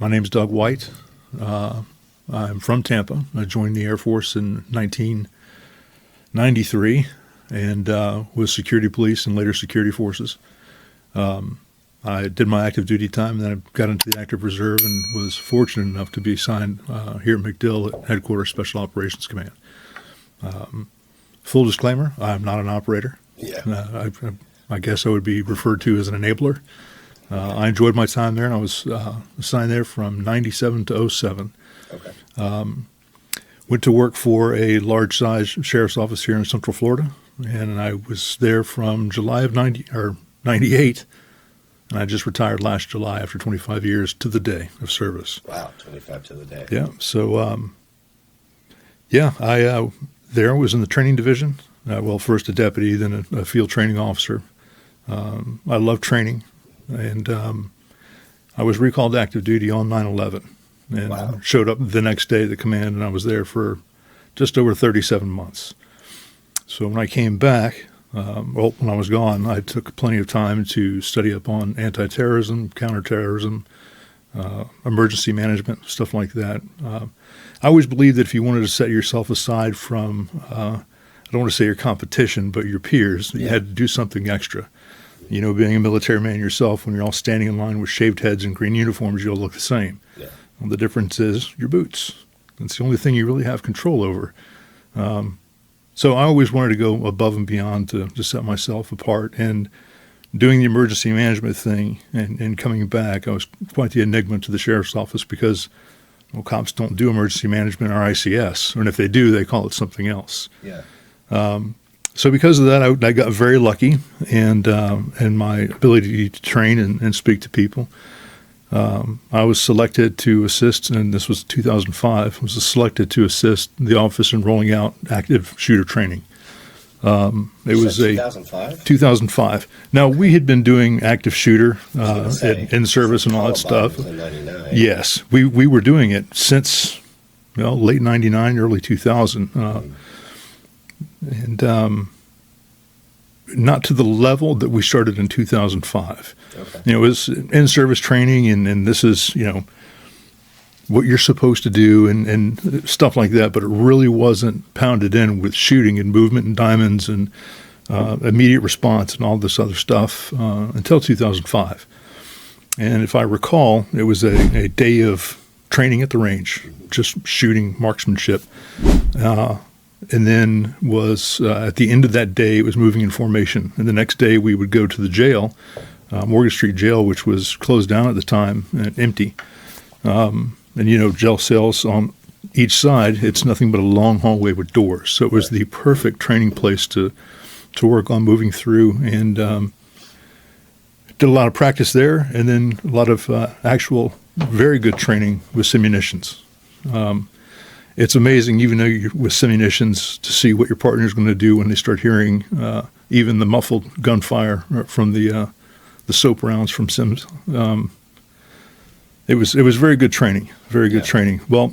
My name's Doug White. I'm from Tampa. I joined the Air Force in 1993 and was security police and later security forces. I did my active duty time, then I got into the active reserve and was fortunate enough to be assigned here at MacDill at Headquarters Special Operations Command. Full disclaimer, I'm not an operator. Yeah. I guess I would be referred to as an enabler. I enjoyed my time there, and I was assigned there from 97 to 07. Okay. Went to work for a large-size sheriff's office here in Central Florida, and I was there from July of 98, and I just retired last July after 25 years to the day of service. Wow, 25 to the day. Yeah. So, I there was in the training division. First a deputy, then a field training officer. I love training, and I was recalled to active duty on 9/11, and Wow. showed up the next day at the command, and I was there for just over 37 months. So when I came back, when I was gone, I took plenty of time to study up on anti-terrorism, counterterrorism, emergency management, stuff like that. I always believed that if you wanted to set yourself aside from, I don't want to say your competition, but your peers, you had to do something extra. You know, being a military man yourself, when you're all standing in line with shaved heads and green uniforms, you all look the same. Yeah. Well, the difference is your boots. That's the only thing you really have control over. So I always wanted to go above and beyond to set myself apart. And doing the emergency management thing and coming back, I was quite the enigma to the sheriff's office because cops don't do emergency management or ICS. And if they do, they call it something else. Yeah. So because of that, I got very lucky and my ability to train and speak to people. I was selected to assist, and this was 2005, was selected to assist the office in rolling out active shooter training. It was 2005? 2005. Now, we had been doing active shooter in service and all that Columbine stuff. was in 99. Yes, we were doing it since late 99, early 2000. And not to the level that we started in 2005. Okay. It was in-service training, and this is, what you're supposed to do and stuff like that, but it really wasn't pounded in with shooting and movement and diamonds and immediate response and all this other stuff until 2005. And if I recall, it was a day of training at the range, just shooting marksmanship. And then was at the end of that day, it was moving in formation. And the next day, we would go to the jail, Morgan Street Jail, which was closed down at the time and empty. And jail cells on each side, it's nothing but a long hallway with doors. So it was the perfect training place to work on moving through. And did a lot of practice there, and then a lot of actual very good training with simunitions. It's amazing, even though you're with simunitions, to see what your partner is going to do when they start hearing even the muffled gunfire from the soap rounds from sims. It was very good training, very good training. Well,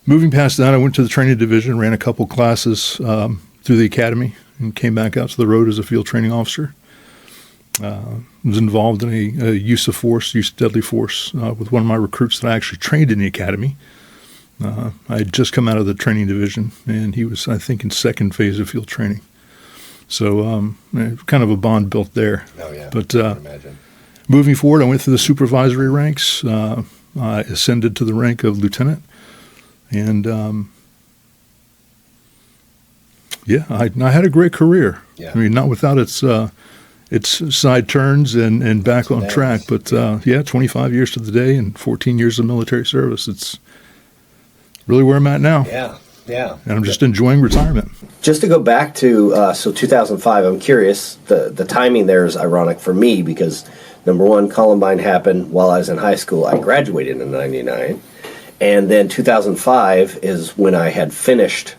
moving past that, I went to the training division, ran a couple classes through the academy, and came back out to the road as a field training officer. Was involved in a use of deadly force with one of my recruits that I actually trained in the academy. I had just come out of the training division, and he was, I think, in second phase of field training. So kind of a bond built there. Oh, yeah. But I can imagine. Moving forward, I went through the supervisory ranks. I ascended to the rank of lieutenant. And, I had a great career. Yeah. I mean, not without its side turns and back on track. But, 25 years to the day and 14 years of military service. It's really where I'm at now. Yeah, yeah. And I'm just enjoying retirement. Just to go back to 2005, I'm curious. The timing there is ironic for me because, number one, Columbine happened while I was in high school. I graduated in '99. And then 2005 is when I had finished.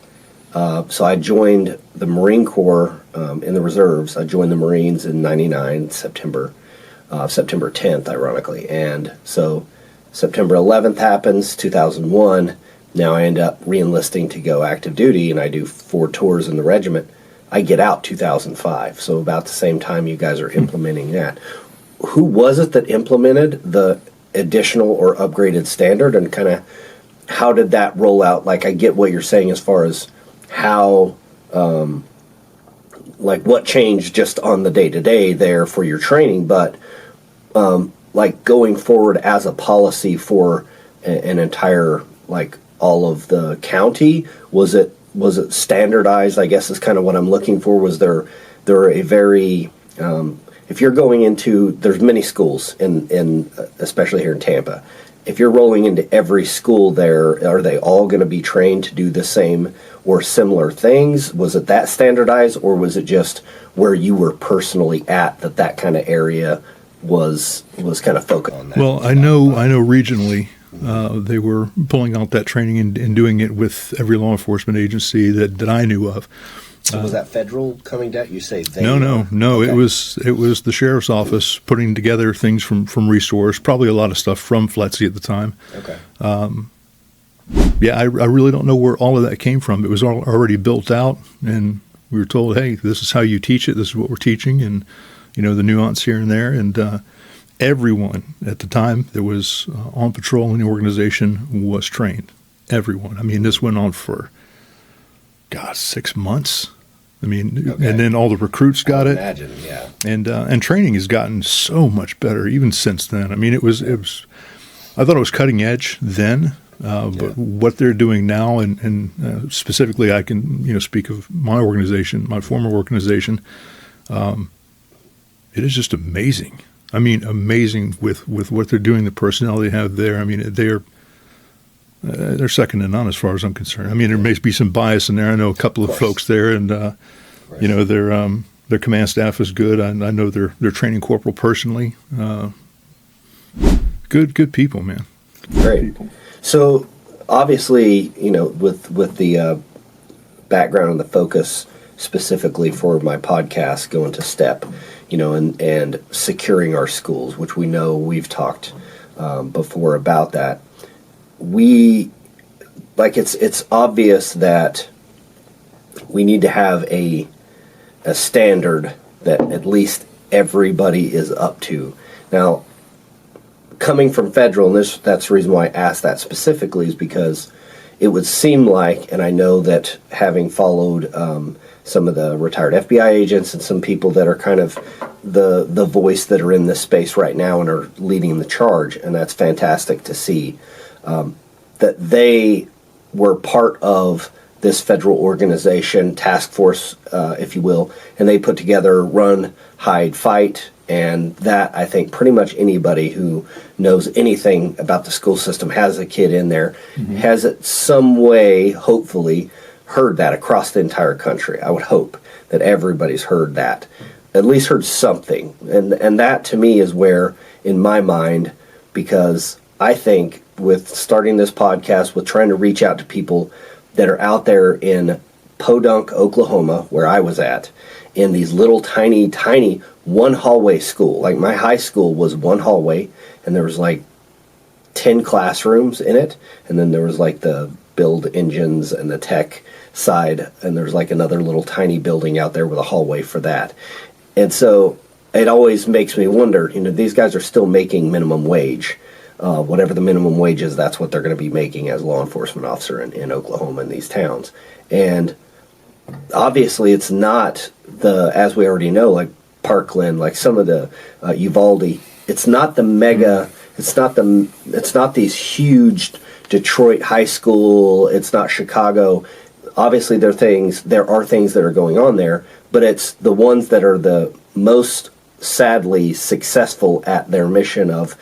So I joined the Marine Corps in the reserves. I joined the Marines in '99, September 10th, ironically. And so September 11th happens, 2001. Now I end up re-enlisting to go active duty, and I do 4 tours in the regiment. I get out 2005, so about the same time you guys are implementing that. Who was it that implemented the additional or upgraded standard, and kind of how did that roll out? Like, I get what you're saying as far as how, like, what changed just on the day-to-day there for your training, but like going forward as a policy for an entire, like, all of the county, was it standardized, I guess is kind of what I'm looking for. Was there a very, if you're going into, there's many schools in especially here in Tampa, if you're rolling into every school there, are they all going to be trained to do the same or similar things? Was it that standardized, or was it just where you were personally at that kind of area was kind of focused on that? Well, I know regionally they were pulling out that training and doing it with every law enforcement agency that I knew of. So was that federal coming down? You say they? No. Okay. It was the sheriff's office putting together things from Resource, probably a lot of stuff from FLETC at the time. Okay. Yeah, I really don't know where all of that came from. It was already built out, and we were told, hey, this is how you teach it. This is what we're teaching, and the nuance here and there. And everyone at the time that was on patrol in the organization was trained. Everyone. I mean, this went on for 6 months. I mean, Okay. and then all the recruits got it. Imagine, yeah. And training has gotten so much better even since then. I mean, it was. I thought it was cutting edge then, but what they're doing now, and specifically, I can speak of my organization, my former organization. It is just amazing. I mean, amazing with what they're doing, the personnel they have there. I mean, they're second to none as far as I'm concerned. I mean, there may be some bias in there. I know a couple of folks there, and their command staff is good. I know their training corporal personally. Good people, man. Great. So obviously, with the background and the focus specifically for my podcast going to STEP, and securing our schools, which we know we've talked before about that. It's obvious that we need to have a standard that at least everybody is up to. Now, coming from federal, and that's the reason why I asked that specifically, is because it would seem like, and I know that having followed some of the retired FBI agents and some people that are kind of the voice that are in this space right now and are leading the charge, and that's fantastic to see, that they were part of this federal organization, task force, if you will, and they put together Run, Hide, Fight, and that, I think, pretty much anybody who knows anything about the school system, has a kid in there, has it some way, hopefully, heard that across the entire country. I would hope that everybody's heard that, at least heard something. And that, to me, is where, in my mind, because I think with starting this podcast, with trying to reach out to people that are out there in Podunk, Oklahoma, where I was at, in these little tiny one hallway school. Like, my high school was one hallway, and there was like 10 classrooms in it, and then there was like the build engines and the tech side, and there's like another little tiny building out there with a hallway for that. And so it always makes me wonder, these guys are still making minimum wage. Whatever the minimum wage is, that's what they're going to be making as a law enforcement officer in Oklahoma, in these towns. And obviously it's not as we already know, like Parkland, like some of the Uvalde, it's not the mega, it's not these huge Detroit high school, it's not Chicago. Obviously there are things that are going on there, but it's the ones that are the most sadly successful at their mission of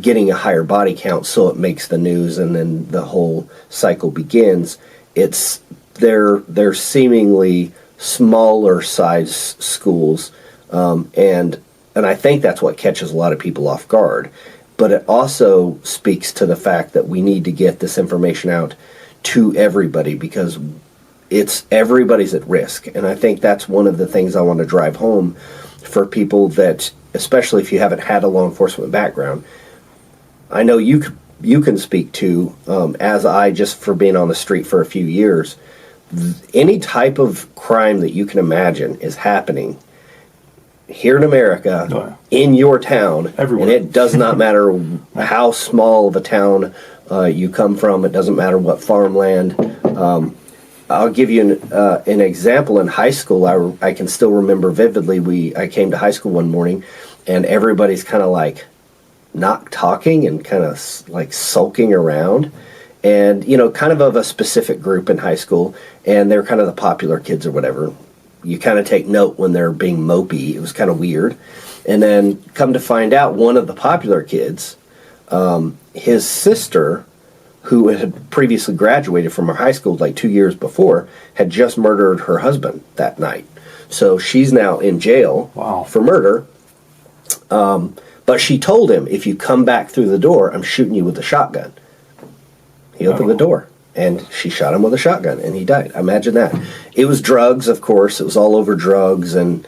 getting a higher body count, so it makes the news, and then the whole cycle begins. They're seemingly smaller size schools, and I think that's what catches a lot of people off guard. But it also speaks to the fact that we need to get this information out to everybody, because everybody's at risk. And I think that's one of the things I want to drive home for people that, especially if you haven't had a law enforcement background. I know you can speak to, as I, just for being on the street for a few years, any type of crime that you can imagine is happening. here in America, Oh, yeah. in your town, Everywhere. and it does not matter how small of a town you come from. It doesn't matter what farmland. I'll give you an example. In high school, I can still remember vividly. I came to high school one morning, and everybody's kind of like not talking and kind of like sulking around, and kind of a specific group in high school, and they're kind of the popular kids or whatever. You kind of take note when they're being mopey. It was kind of weird. And then come to find out, one of the popular kids, his sister, who had previously graduated from her high school like 2 years before, had just murdered her husband that night. So she's now in jail Wow. for murder. But she told him, if you come back through the door, I'm shooting you with a shotgun. He opened the door, and she shot him with a shotgun, and he died. Imagine that. It was drugs, of course. It was all over drugs, and,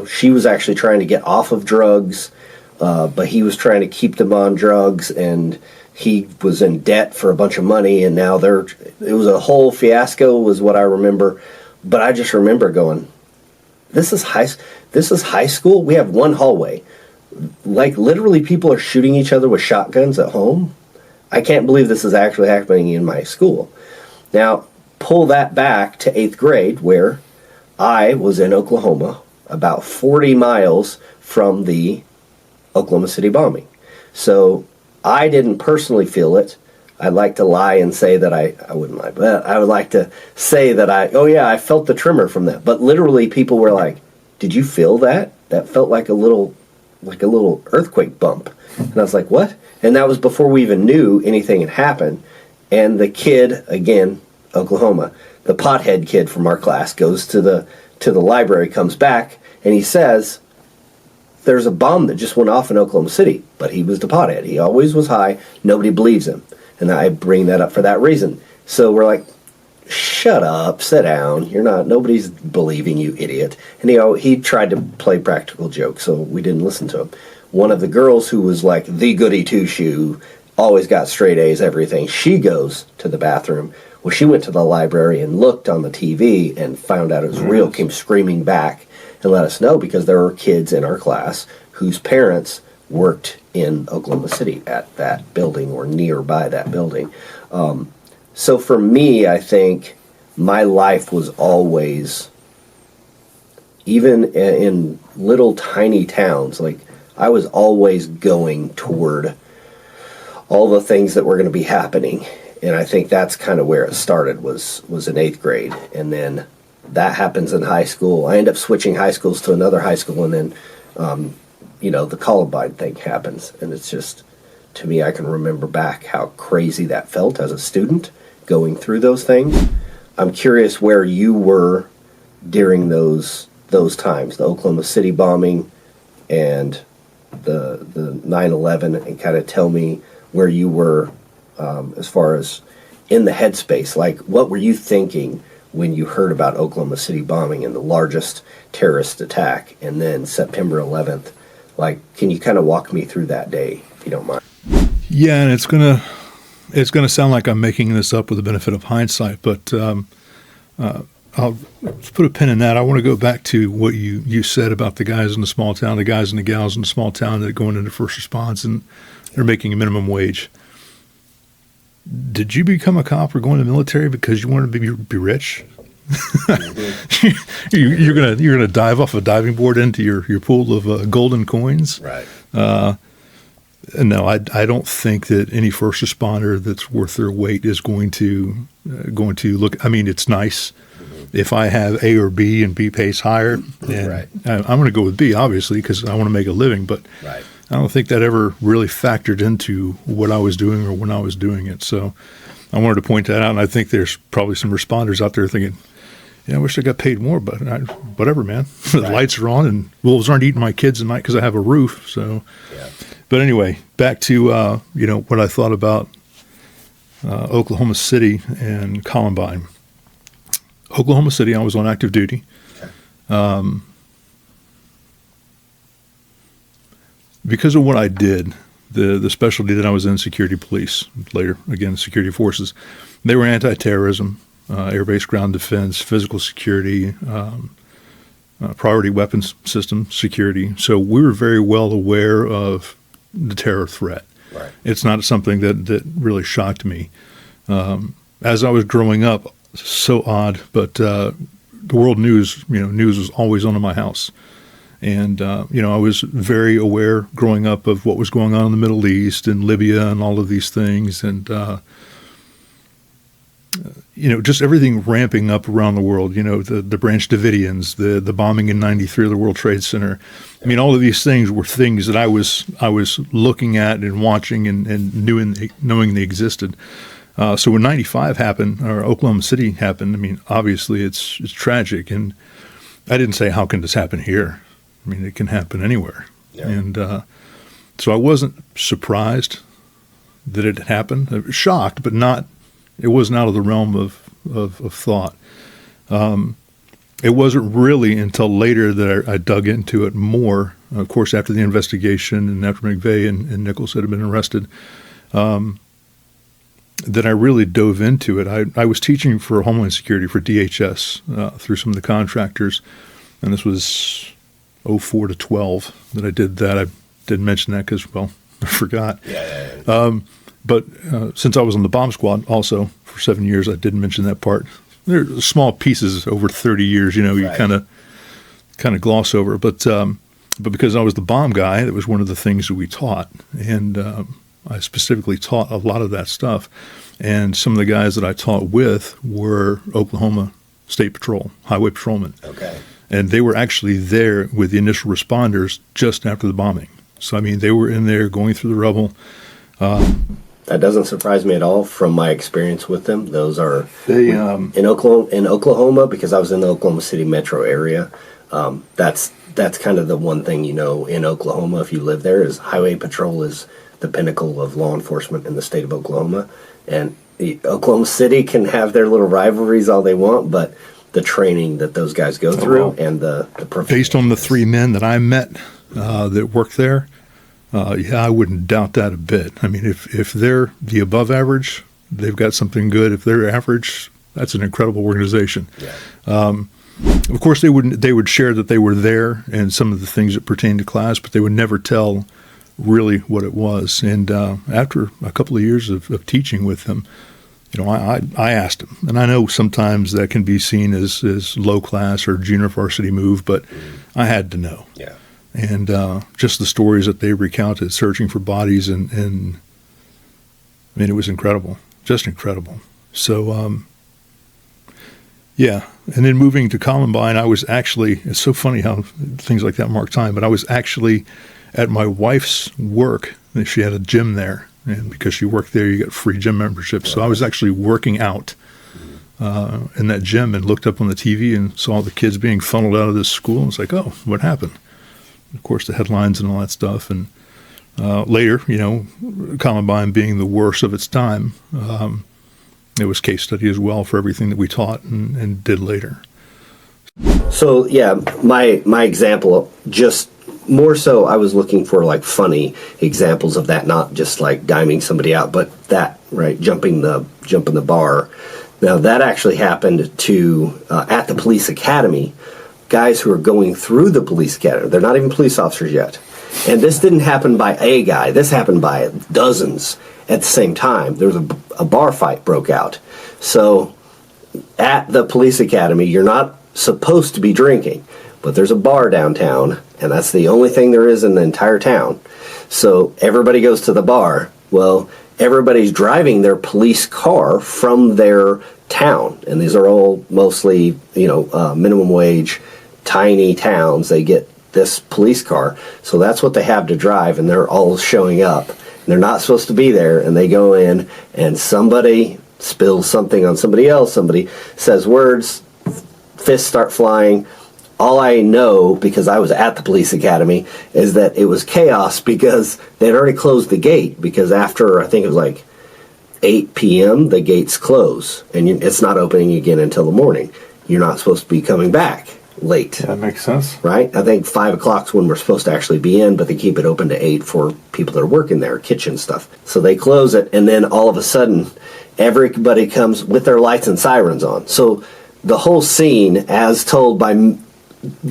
she was actually trying to get off of drugs, but he was trying to keep them on drugs, and he was in debt for a bunch of money, and now it was a whole fiasco, was what I remember. But I just remember going, this is high school? We have one hallway. Like, literally, people are shooting each other with shotguns at home. I can't believe this is actually happening in my school. Now, pull that back to 8th grade, where I was in Oklahoma, about 40 miles from the Oklahoma City bombing. So I didn't personally feel it. I'd like to lie and say that I wouldn't lie, but I would like to say that I felt the tremor from that. But literally, people were like, did you feel that? That felt like a little earthquake bump. And I was like, what? And that was before we even knew anything had happened. And the kid, again, Oklahoma, the pothead kid from our class, goes to the library, comes back, and he says, there's a bomb that just went off in Oklahoma City. But he was the pothead. He always was high. Nobody believes him. And I bring that up for that reason. So we're like, shut up, sit down. Nobody's believing you, idiot. And he tried to play practical jokes, so we didn't listen to him. One of the girls, who was like the goody two-shoe, always got straight A's, everything, she goes to the bathroom. Well, she went to the library and looked on the TV and found out it was real, came screaming back and let us know, because there were kids in our class whose parents worked in Oklahoma City at that building or nearby that building. So for me, I think my life was always, even in little tiny towns, like I was always going toward all the things that were going to be happening. And I think that's kind of where it started, was in 8th grade. And then that happens in high school. I end up switching high schools to another high school, and then, the Columbine thing happens. And it's just, to me, I can remember back how crazy that felt as a student going through those things. I'm curious where you were during those times, the Oklahoma City bombing and the 9/11, and kind of tell me where you were as far as in the headspace. Like, what were you thinking when you heard about Oklahoma City bombing and the largest terrorist attack, and then September 11th? Like, can you kind of walk me through that day, if you don't mind? Yeah, and it's gonna sound like I'm making this up with the benefit of hindsight, but I'll put a pin in that. I want to go back to what you said about the guys in the small town, the guys and the gals in the small town that are going into first response, and they're making a minimum wage. Did you become a cop or go in the military because you wanted to be rich? You're gonna dive off a diving board into your pool of golden coins, Right. No, I don't think that any first responder that's worth their weight is going to look. I mean, it's nice if I have A or B and B pays higher. And Right. I'm going to go with B, obviously, because I want to make a living. But Right. I don't think that ever really factored into what I was doing or when I was doing it. So I wanted to point that out. And I think there's probably some responders out there thinking, yeah, I wish I got paid more, but whatever, man. The Right. lights are on and wolves aren't eating my kids at night because I have a roof. So. Yeah. But anyway, back to what I thought about Oklahoma City and Columbine. Oklahoma City, I was on active duty. Because of what I did, the specialty that I was in, security police, later again security forces, they were anti-terrorism, air-based ground defense, physical security, priority weapons system security. So we were very well aware of the terror threat. Right. It's not something that really shocked me. As I was growing up, so odd, but the world news, news was always on in my house. And, I was very aware growing up of what was going on in the Middle East and Libya and all of these things. And, just everything ramping up around the world, the Branch Davidians, the bombing in '93 of the World Trade Center. I mean, all of these things were things that I was looking at and watching and knowing they existed. So when '95 happened, or Oklahoma City happened, I mean, obviously it's tragic. And I didn't say, how can this happen here? I mean, it can happen anywhere. Yeah. And so I wasn't surprised that it had happened. I was shocked, but it wasn't out of the realm of thought. It wasn't really until later that I dug into it more. Of course, after the investigation and after McVeigh and Nichols had been arrested, that I really dove into it. I was teaching for Homeland Security for DHS through some of the contractors, and this was 04 to 12 that I did that. I didn't mention that because, well, I forgot. Yeah. But since I was on the bomb squad also for 7 years, I didn't mention that part. There are small pieces over 30 years, you Right. kind of gloss over. But because I was the bomb guy, that was one of the things that we taught. And I specifically taught a lot of that stuff. And some of the guys that I taught with were Oklahoma State Patrol, highway patrolmen. Okay. And they were actually there with the initial responders just after the bombing. So, I mean, they were in there going through the rubble. That doesn't surprise me at all from my experience with them. Those are in Oklahoma, because I was in the Oklahoma City metro area. That's kind of the one thing, in Oklahoma, if you live there, is highway patrol is the pinnacle of law enforcement in the state of Oklahoma. And Oklahoma City can have their little rivalries all they want, but the training that those guys go through and the based on the three men that I met that worked there, I wouldn't doubt that a bit. I mean, if they're the above average, they've got something good. If they're average, that's an incredible organization. Yeah. Of course, they would share that they were there and some of the things that pertain to class, but they would never tell really what it was. And after a couple of years of teaching with them, I asked them, and I know sometimes that can be seen as low class or junior varsity move, but I had to know. Yeah. And just the stories that they recounted, searching for bodies, and I mean, it was incredible, just incredible. So, yeah. And then moving to Columbine, I was actually, it's so funny how things like that mark time, but I was actually at my wife's work. She had a gym there. And because she worked there, you got free gym membership. So I was actually working out in that gym and looked up on the TV and saw the kids being funneled out of this school. And was like, oh, what happened? Of course, the headlines and all that stuff. And later, Columbine being the worst of its time, it was case study as well for everything that we taught and did later. So, yeah, my example, just more so I was looking for like funny examples of that, not just like diming somebody out, but that, right, jumping the bar. Now, that actually happened to, at the police academy, guys who are going through the police academy. They're not even police officers yet. And this didn't happen by a guy. This happened by dozens at the same time. There was a bar fight broke out. So at the police academy, you're not supposed to be drinking, but there's a bar downtown, and that's the only thing there is in the entire town. So everybody goes to the bar. Well, everybody's driving their police car from their town, and these are all mostly, minimum wage, tiny towns. They get this police car, so that's what they have to drive, and they're all showing up. And they're not supposed to be there, and they go in, and somebody spills something on somebody else. Somebody says words, fists start flying. All I know, because I was at the police academy, is that it was chaos because they'd already closed the gate, because after, I think it was like 8 p.m., the gates close, and it's not opening again until the morning. You're not supposed to be coming back late. That makes sense. Right? I think 5 o'clock's when we're supposed to actually be in, but they keep it open to 8 for people that are working there, kitchen stuff. So they close it, and then all of a sudden, everybody comes with their lights and sirens on. So the whole scene, as told by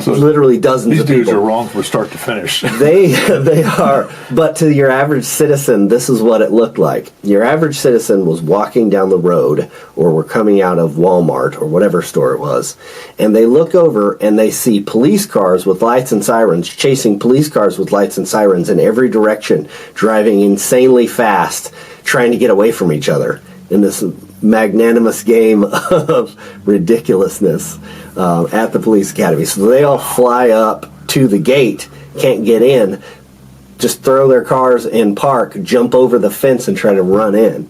literally dozens These of dudes people. are wrong from start to finish. They are. But to your average citizen, this is what it looked like. Your average citizen was walking down the road or were coming out of Walmart or whatever store it was, and they look over and they see police cars with lights and sirens chasing police cars with lights and sirens in every direction, driving insanely fast, trying to get away from each other in this magnanimous game of ridiculousness at the police academy. So they all fly up to the gate, can't get in, just throw their cars in park, jump over the fence and try to run in.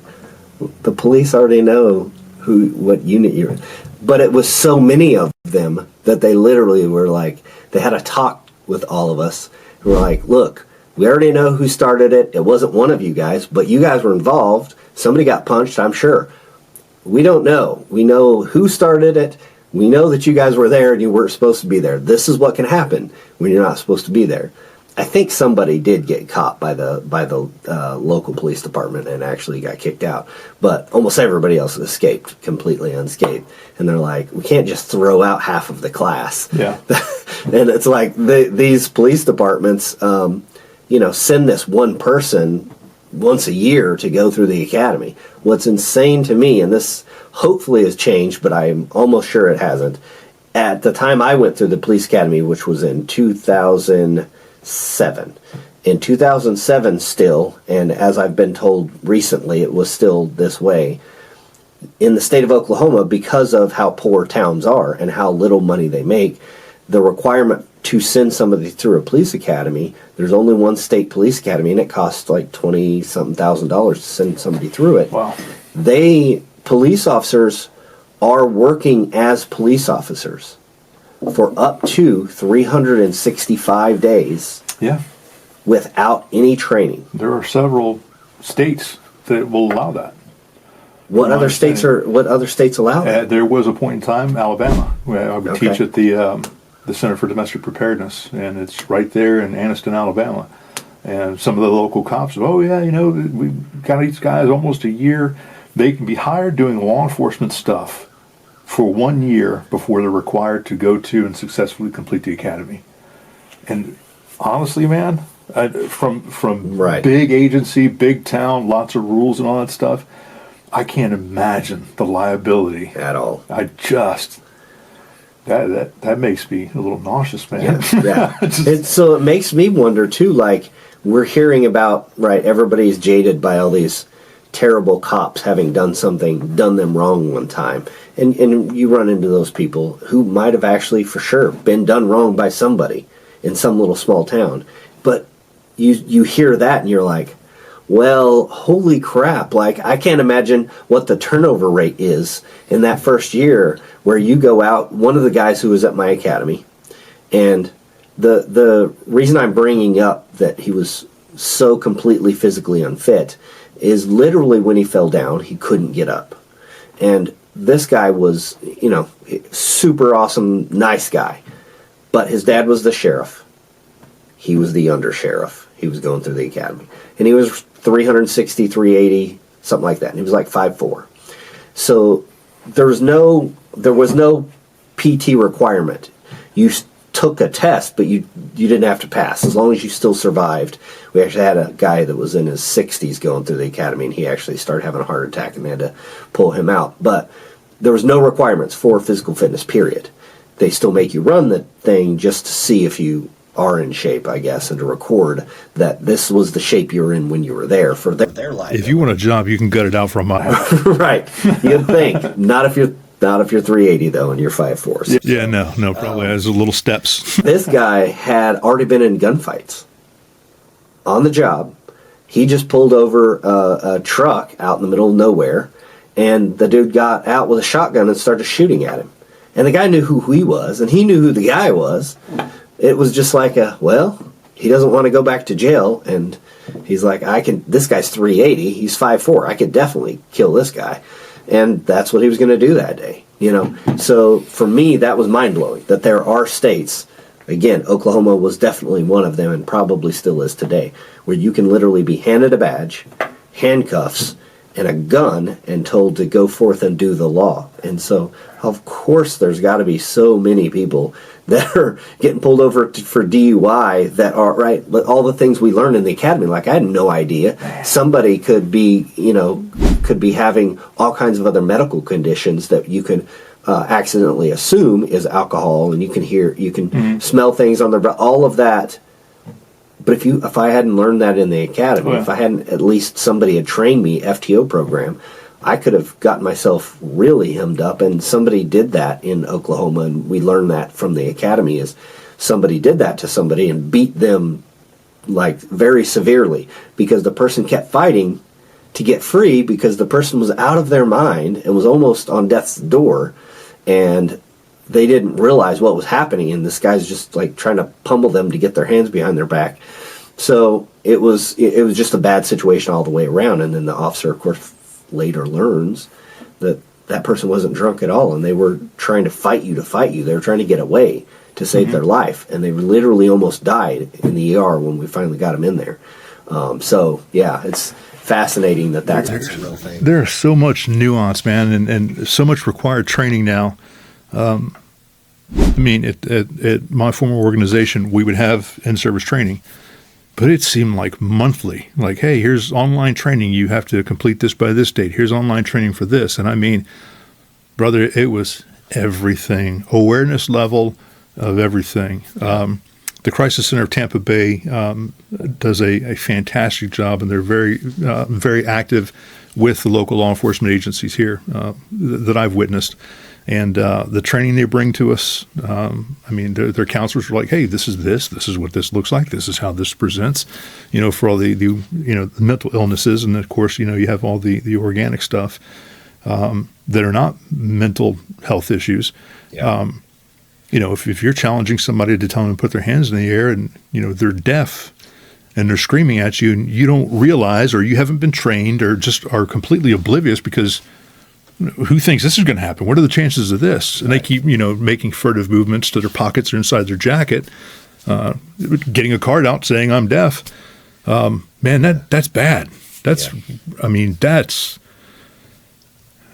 The police already know what unit you're in. But it was so many of them that they literally were like, they had a talk with all of us who were like, look, we already know who started it. It wasn't one of you guys, but you guys were involved. Somebody got punched, I'm sure. We don't know. We know who started it. We know that you guys were there and you weren't supposed to be there. This is what can happen when you're not supposed to be there. I think somebody did get caught by the local police department and actually got kicked out. But almost everybody else escaped completely unscathed. And they're like, we can't just throw out half of the class. Yeah. And it's like these police departments, send this one person once a year to go through the academy. What's insane to me, and this hopefully has changed, but I'm almost sure it hasn't. At the time I went through the police academy, which was in 2007. In 2007 still, and as I've been told recently, it was still this way. In the state of Oklahoma, because of how poor towns are and how little money they make, the requirement to send somebody through a police academy, there's only one state police academy, and it costs like $20-something thousand to send somebody through it. Wow. Police officers are working as police officers for up to 365 days Yeah. without any training. There are several states that will allow that. What My other states allow that? There was a point in time, Alabama, where I would Okay. teach at the Center for Domestic Preparedness, and it's right there in Anniston, Alabama. And some of the local cops, we got these guys almost a year. They can be hired doing law enforcement stuff for 1 year before they're required to go to and successfully complete the academy. And honestly, man, from Right. big agency, big town, lots of rules and all that stuff, I can't imagine the liability At all. I just that makes me a little nauseous, man. Yeah. And so it makes me wonder too, like we're hearing about, right, everybody's jaded by all these terrible cops having done them wrong one time. And you run into those people who might have actually for sure been done wrong by somebody in some little small town. But you hear that and you're like, well, holy crap, like I can't imagine what the turnover rate is in that first year where you go out. One of the guys who was at my academy, and the reason I'm bringing up that he was so completely physically unfit is literally when he fell down, he couldn't get up. And this guy was, super awesome, nice guy. But his dad was the sheriff. He was the undersheriff. He was going through the academy. And he was 360, 380, something like that. And he was like 5'4". So there was no PT requirement. You took a test, but you didn't have to pass as long as you still survived. We actually had a guy that was in his 60s going through the academy, and he actually started having a heart attack, and they had to pull him out. But there was no requirements for physical fitness, period. They still make you run the thing just to see if you are in shape, I guess, and to record that this was the shape you were in when you were there for their life. If you want a job, you can gut it out for a mile. Right. You'd think. Not if you're 380 though, and you're 5'4". Yeah, no, probably has little steps. This guy had already been in gunfights on the job. He just pulled over a truck out in the middle of nowhere, and the dude got out with a shotgun and started shooting at him. And the guy knew who he was, and he knew who the guy was. It was just like he doesn't want to go back to jail, and he's like, this guy's 380, he's 5'4", I could definitely kill this guy. And that's what he was going to do that day, So for me, that was mind-blowing, that there are states, again, Oklahoma was definitely one of them and probably still is today, where you can literally be handed a badge, handcuffs, and a gun and told to go forth and do the law. And so, of course, there's got to be so many people that are getting pulled over for DUI that are, right, all the things we learned in the academy. Like, I had no idea. Somebody could be, could be having all kinds of other medical conditions that you could accidentally assume is alcohol, and you can smell things on their breath, all of that. But if I hadn't learned that in the academy, if I hadn't, at least somebody had trained me, FTO program, I could have gotten myself really hemmed up. And somebody did that in Oklahoma, and we learned that from the academy, is somebody did that to somebody and beat them like very severely because the person kept fighting to get free because the person was out of their mind and was almost on death's door, and they didn't realize what was happening, and this guy's just like trying to pummel them to get their hands behind their back. So it was just a bad situation all the way around. And then the officer, of course, later learns that that person wasn't drunk at all, and they were trying to fight you. They were trying to get away to save their life, and they literally almost died in the ER when we finally got them in there. So yeah, it's fascinating that's a real thing. There's so much nuance, man, and so much required training now. I mean, at my former organization, we would have in-service training, but it seemed like monthly. Like, hey, here's online training. You have to complete this by this date. Here's online training for this. And I mean, brother, it was everything. Awareness level of everything. The Crisis Center of Tampa Bay does a fantastic job, and they're very active with the local law enforcement agencies here that I've witnessed. And the training they bring to us, I mean, their counselors are like, hey, this is what this looks like, this is how this presents, for all the mental illnesses. And of course, you have all the organic stuff that are not mental health issues. Yeah. If you're challenging somebody to tell them to put their hands in the air and, they're deaf and they're screaming at you and you don't realize, or you haven't been trained, or just are completely oblivious because who thinks this is going to happen? What are the chances of this? And they keep, making furtive movements to their pockets or inside their jacket, getting a card out saying I'm deaf. Man, that's bad. I mean, that's,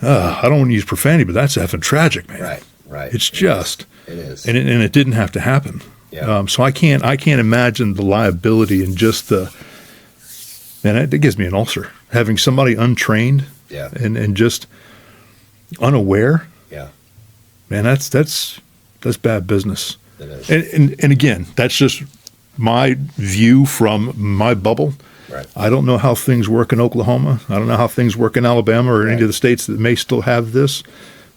I don't want to use profanity, but that's effing tragic, man. Right. It's just. It is. And it didn't have to happen. Yeah. So I can't imagine the liability and just it gives me an ulcer. Having somebody untrained and just unaware. Yeah. Man, that's bad business. It is. And again, that's just my view from my bubble. Right. I don't know how things work in Oklahoma. I don't know how things work in Alabama or any of the states that may still have this,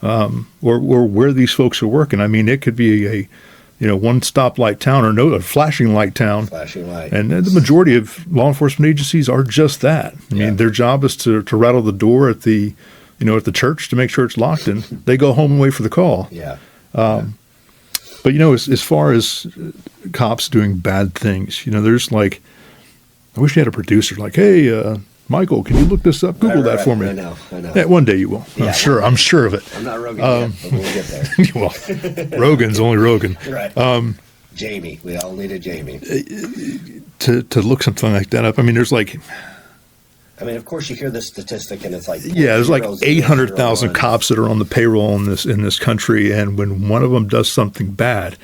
or where these folks are working. I mean, it could be a one stoplight town or a flashing light town. Flashing light. And the majority of law enforcement agencies are just that. I mean, their job is to rattle the door at the church to make sure it's locked, and they go home and wait for the call. Yeah. But as far as cops doing bad things, there's like, I wish you had a producer like, hey, Michael, can you look this up? Google that for me. I know. Yeah, one day you will. Yeah, I'm sure of it. I'm not Rogan yet, but we'll get there. Well, Rogan's only Rogan. Right. Jamie. We all need a Jamie. To look something like that up. I mean, there's like, of course, you hear this statistic, and it's like, there's like 800,000 cops that are on the payroll in this country, and when one of them does something bad,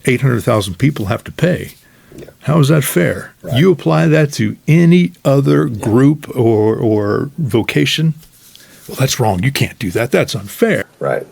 800,000 people have to pay. Yeah. How is that fair? Right. You apply that to any other group or vocation, well, that's wrong. You can't do that. That's unfair. Right.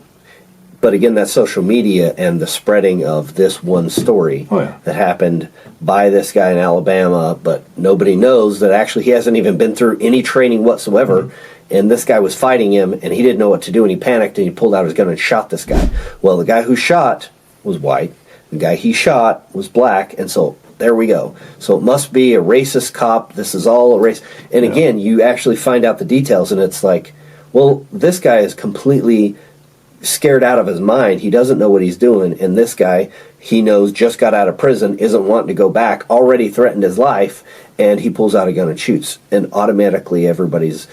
But again, that's social media and the spreading of this one story that happened by this guy in Alabama, but nobody knows that actually he hasn't even been through any training whatsoever. Mm-hmm. And this guy was fighting him, and he didn't know what to do, and he panicked, and he pulled out his gun and shot this guy. Well, the guy who shot was white. The guy he shot was black, and so there we go. So it must be a racist cop. This is all a race. And again, you actually find out the details, and it's like, well, this guy is completely scared out of his mind. He doesn't know what he's doing. And this guy, he knows, just got out of prison, isn't wanting to go back, already threatened his life, and he pulls out a gun and shoots. And automatically everybody's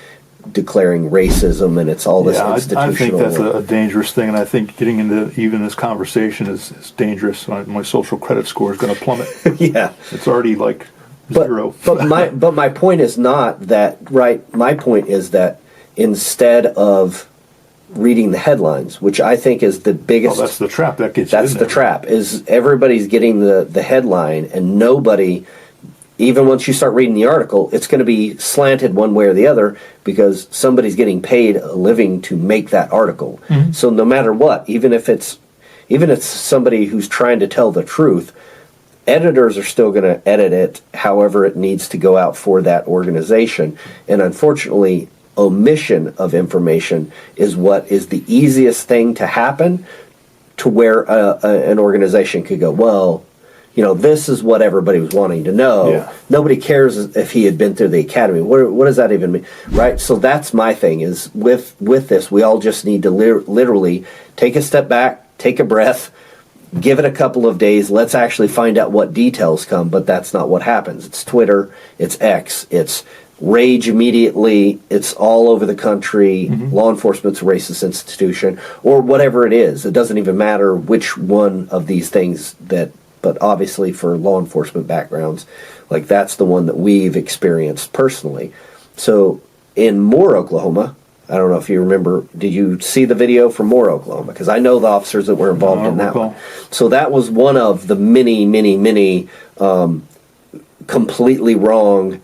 declaring racism, and it's all this institutional. I think that's a dangerous thing, and I think getting into even this conversation is dangerous. My social credit score is going to plummet. Yeah. It's already like zero. But my point is not that, right? My point is that instead of reading the headlines, which I think is the biggest. Oh, that's the trap that gets you That's in the there. trap, is everybody's getting the headline, and nobody, even once you start reading the article, it's going to be slanted one way or the other because somebody's getting paid a living to make that article. So no matter what, even if it's somebody who's trying to tell the truth, editors are still going to edit it however it needs to go out for that organization. And unfortunately, omission of information is what is the easiest thing to happen, to where an organization could go, well, this is what everybody was wanting to know. Yeah. Nobody cares if he had been through the academy. What does that even mean? Right? So that's my thing, is with this, we all just need to literally take a step back, take a breath, give it a couple of days. Let's actually find out what details come, but that's not what happens. It's Twitter, it's X, it's rage immediately, it's all over the country, law enforcement's a racist institution, or whatever it is. It doesn't even matter which one of these things but obviously for law enforcement backgrounds, like that's the one that we've experienced personally. So in Moore, Oklahoma, I don't know if you remember, did you see the video from Moore, Oklahoma? Because I know the officers that were involved in that one. So that was one of the many completely wrong.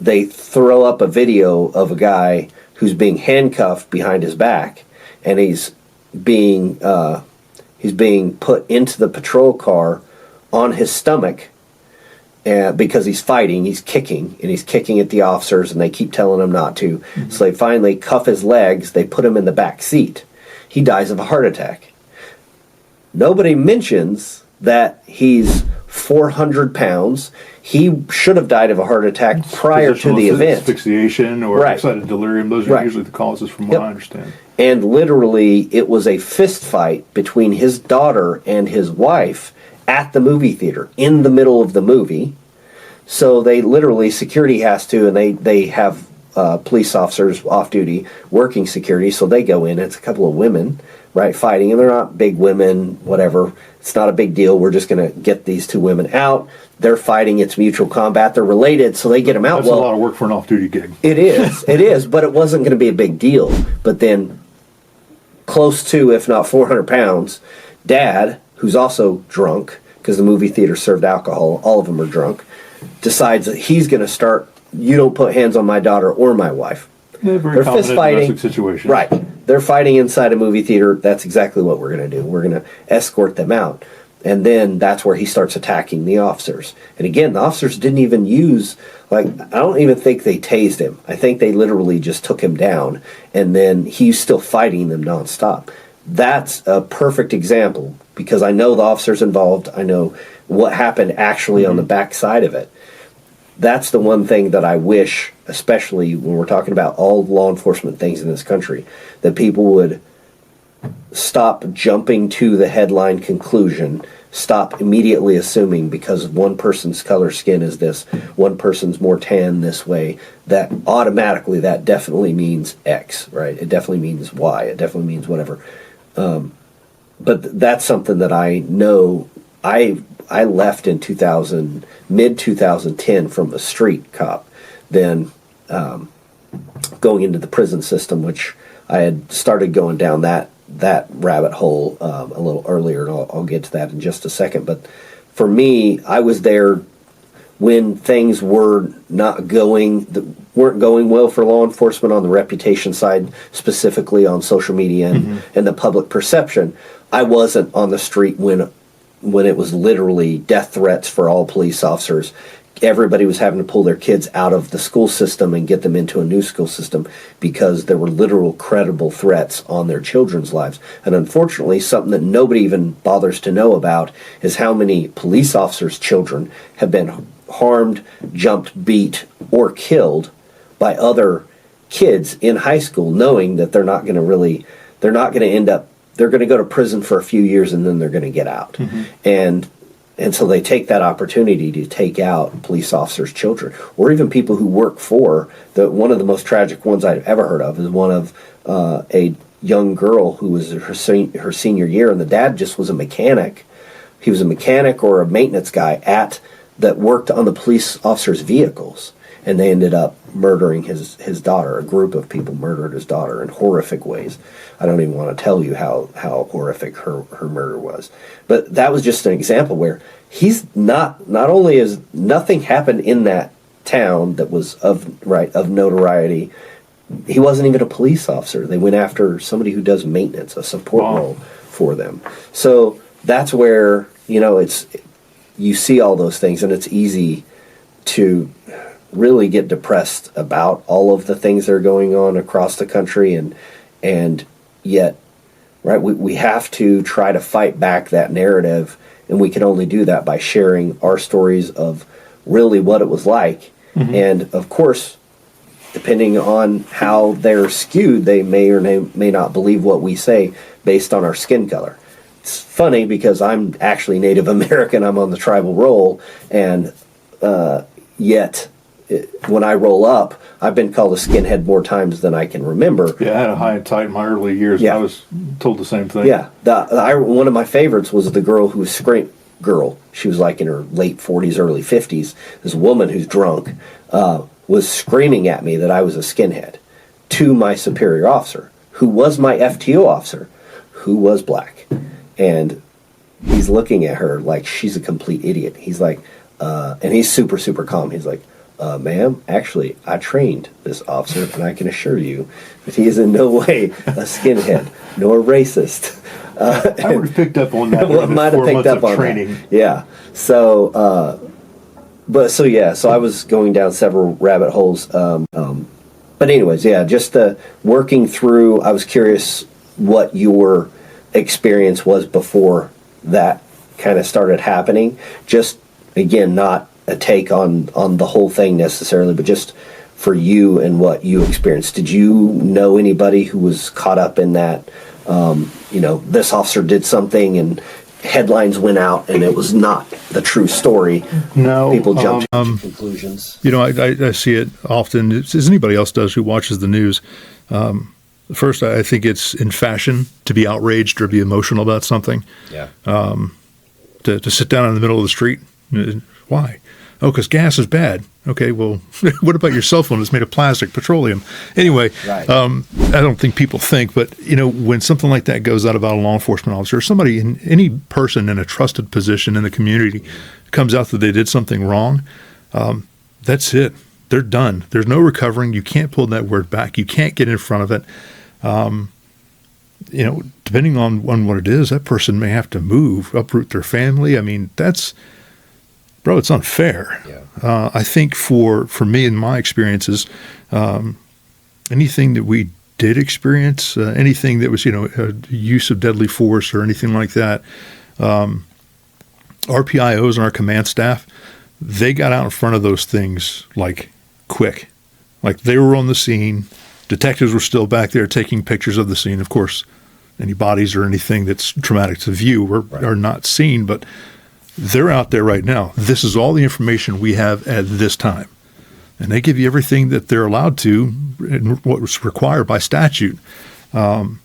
They throw up a video of a guy who's being handcuffed behind his back, and he's being put into the patrol car on his stomach because he's fighting, he's kicking at the officers, and they keep telling him not to. So they finally cuff his legs, they put him in the back seat. He dies of a heart attack. Nobody mentions that he's 400 pounds. He should have died of a heart attack prior to the event. Asphyxiation or excited delirium, those are usually the causes from what I understand. And literally, it was a fist fight between his daughter and his wife at the movie theater, in the middle of the movie. So they literally, security has to, and they have police officers off duty working security, so they go in. It's a couple of women, right, fighting, and they're not big women, whatever. It's not a big deal. We're just going to get these two women out. They're fighting. It's mutual combat. They're related, so they get them out. That's a lot of work for an off-duty gig. It is, but it wasn't going to be a big deal. But then, close to, if not 400 pounds, Dad, who's also drunk, because the movie theater served alcohol, all of them are drunk, decides that he's going to start, you don't put hands on my daughter or my wife. Yeah, They're fist fighting. Situation. Right. They're fighting inside a movie theater. That's exactly what we're going to do. We're going to escort them out. And then that's where he starts attacking the officers. And again, the officers didn't even use, I don't even think they tased him. I think they literally just took him down, and then he's still fighting them nonstop. That's a perfect example, because I know the officers involved. I know what happened actually on the backside of it. That's the one thing that I wish, especially when we're talking about all law enforcement things in this country, that people would stop jumping to the headline conclusion, stop immediately assuming because one person's color skin is this, one person's more tan this way, that automatically that definitely means X, right? It definitely means Y. It definitely means whatever. But that's something that I know. I left in mid 2010 from a street cop, then going into the prison system, which I had started going down that rabbit hole a little earlier, and I'll get to that in just a second. But for me, I was there when things weren't going well for law enforcement on the reputation side, specifically on social media and the public perception. I wasn't on the street when it was literally death threats for all police officers. Everybody was having to pull their kids out of the school system and get them into a new school system because there were literal credible threats on their children's lives. And unfortunately, something that nobody even bothers to know about is how many police officers' children have been harmed, jumped, beat, or killed by other kids in high school, knowing that they're not going to go to prison for a few years and then they're going to get out. And so they take that opportunity to take out police officers' children, or even people who work for one of the most tragic ones I've ever heard of is one of a young girl who was her senior year, and the dad just was a mechanic. He was a mechanic or a maintenance guy that worked on the police officers' vehicles. and they ended up murdering his daughter. A group of people murdered his daughter in horrific ways. I don't even want to tell you how horrific her murder was. But that was just an example where he's not only is nothing happened in that town that was of notoriety. He wasn't even a police officer. They went after somebody who does maintenance, a support role for them. So that's where, you see all those things, and it's easy to really get depressed about all of the things that are going on across the country, and yet, right, we have to try to fight back that narrative, and we can only do that by sharing our stories of really what it was like. And of course, depending on how they're skewed, they may or may not believe what we say based on our skin color. It's funny because I'm actually Native American. I'm on the tribal roll, and yet when I roll up, I've been called a skinhead more times than I can remember. Yeah, I had a high and tight in my early years. Yeah. I was told the same thing. Yeah, one of my favorites was the girl who was girl. She was like in her late 40s, early 50s. This woman who's drunk was screaming at me that I was a skinhead to my superior officer, who was my FTO officer, who was black. And he's looking at her like she's a complete idiot. He's like, and he's super, super calm. He's like, ma'am, actually, I trained this officer, and I can assure you that he is in no way a skinhead nor racist. I would have picked up on that. Well, might have picked up on training. that. Yeah. So, so I was going down several rabbit holes. But anyways, yeah, just working through. I was curious what your experience was before that kind of started happening. Just again, not a take on the whole thing necessarily, but just for you and what you experienced. Did you know anybody who was caught up in that? This officer did something and headlines went out and it was not the true story. No. People jumped to conclusions. I see it often, as anybody else does who watches the news. First, I think it's in fashion to be outraged or be emotional about something. Yeah. To sit down in the middle of the street. Why? Oh, because gas is bad. Okay, well, what about your cell phone? It's made of plastic, petroleum. Anyway, Right. I don't think people think, but, when something like that goes out about a law enforcement officer, or somebody, any person in a trusted position in the community comes out that they did something wrong, that's it. They're done. There's no recovering. You can't pull that word back. You can't get in front of it. Depending on what it is, that person may have to move, uproot their family. I mean, Bro, it's unfair. Yeah. I think for me and my experiences, anything that we did experience, anything that was, use of deadly force or anything like that, our PIOs and our command staff, they got out in front of those things like quick. Like they were on the scene. Detectives were still back there taking pictures of the scene. Of course, any bodies or anything that's traumatic to view are not seen, but they're out there right now. This is all the information we have at this time. And they give you everything that they're allowed to and what was required by statute. And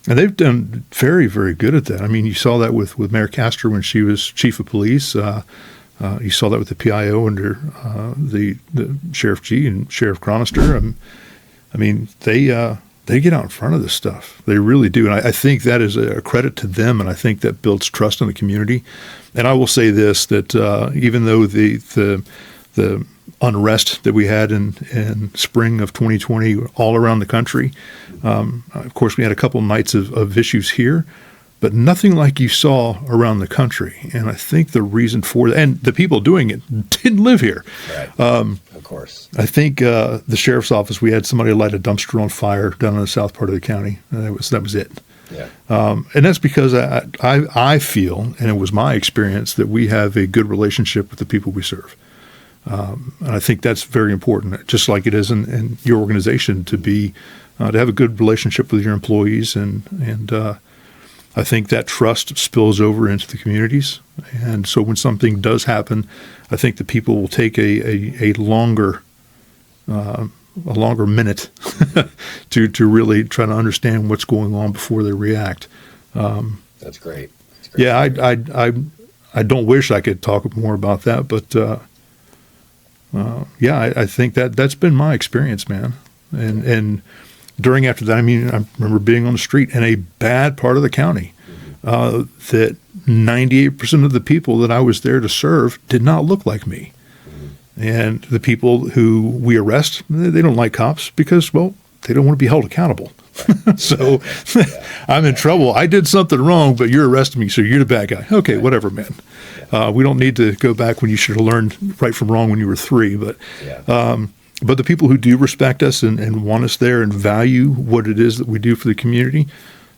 they've done very, very good at that. I mean, you saw that with Mayor Castor when she was chief of police. You saw that with the PIO under the Sheriff G and Sheriff Chronister. I mean, they get out in front of this stuff. They really do. And I think that is a credit to them, and I think that builds trust in the community. And I will say this, that even though the unrest that we had in spring of 2020 all around the country, of course, we had a couple nights of issues here, but nothing like you saw around the country. And I think the reason for that, and the people doing it didn't live here. Right. Of course. I think the sheriff's office, we had somebody light a dumpster on fire down in the south part of the county. And that was it. Yeah. And that's because I feel, and it was my experience, that we have a good relationship with the people we serve. And I think that's very important, just like it is in your organization to have a good relationship with your employees. And I think that trust spills over into the communities. And so when something does happen, I think the people will take a longer minute to really try to understand what's going on before they react. That's great. Yeah, I don't wish I could talk more about that, but I think that's been my experience, man. And during after that, I mean, I remember being on the street in a bad part of the county that 98% of the people that I was there to serve did not look like me. And the people who we arrest, they don't like cops because, well, they don't want to be held accountable. So I'm in trouble. I did something wrong, but you're arresting me, so you're the bad guy. Okay, whatever, man. We don't need to go back when you should have learned right from wrong when you were 3. But the people who do respect us and want us there and value what it is that we do for the community,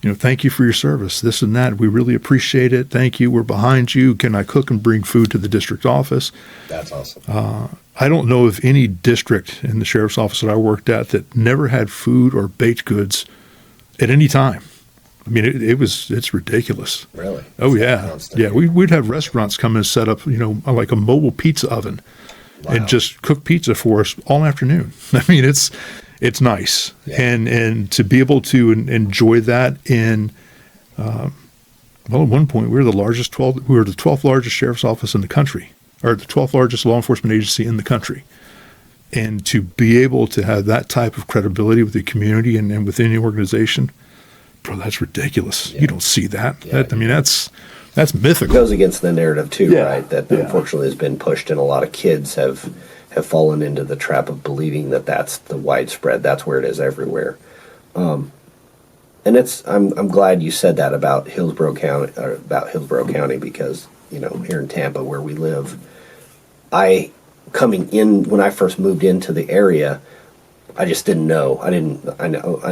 thank you for your service, this and that. We really appreciate it. Thank you. We're behind you. Can I cook and bring food to the district office? That's awesome. I don't know of any district in the sheriff's office that I worked at that never had food or baked goods at any time. I mean, it's ridiculous. Really? Oh, yeah. Yeah, we'd have restaurants come and set up, like a mobile pizza oven and just cook pizza for us all afternoon. I mean, it's nice. Yeah. And to be able to enjoy that in, at one point we were the 12th largest sheriff's office in the country, or the 12th largest law enforcement agency in the country. And to be able to have that type of credibility with the community and within the organization, bro, that's ridiculous. Yeah. You don't see that. Yeah. That's mythical. It goes against the narrative too, right? That unfortunately has been pushed, and a lot of kids have fallen into the trap of believing that that's the widespread. That's where it is everywhere. And I'm glad you said that about Hillsborough County, because here in Tampa where we live, when I first moved into the area, I just didn't know. I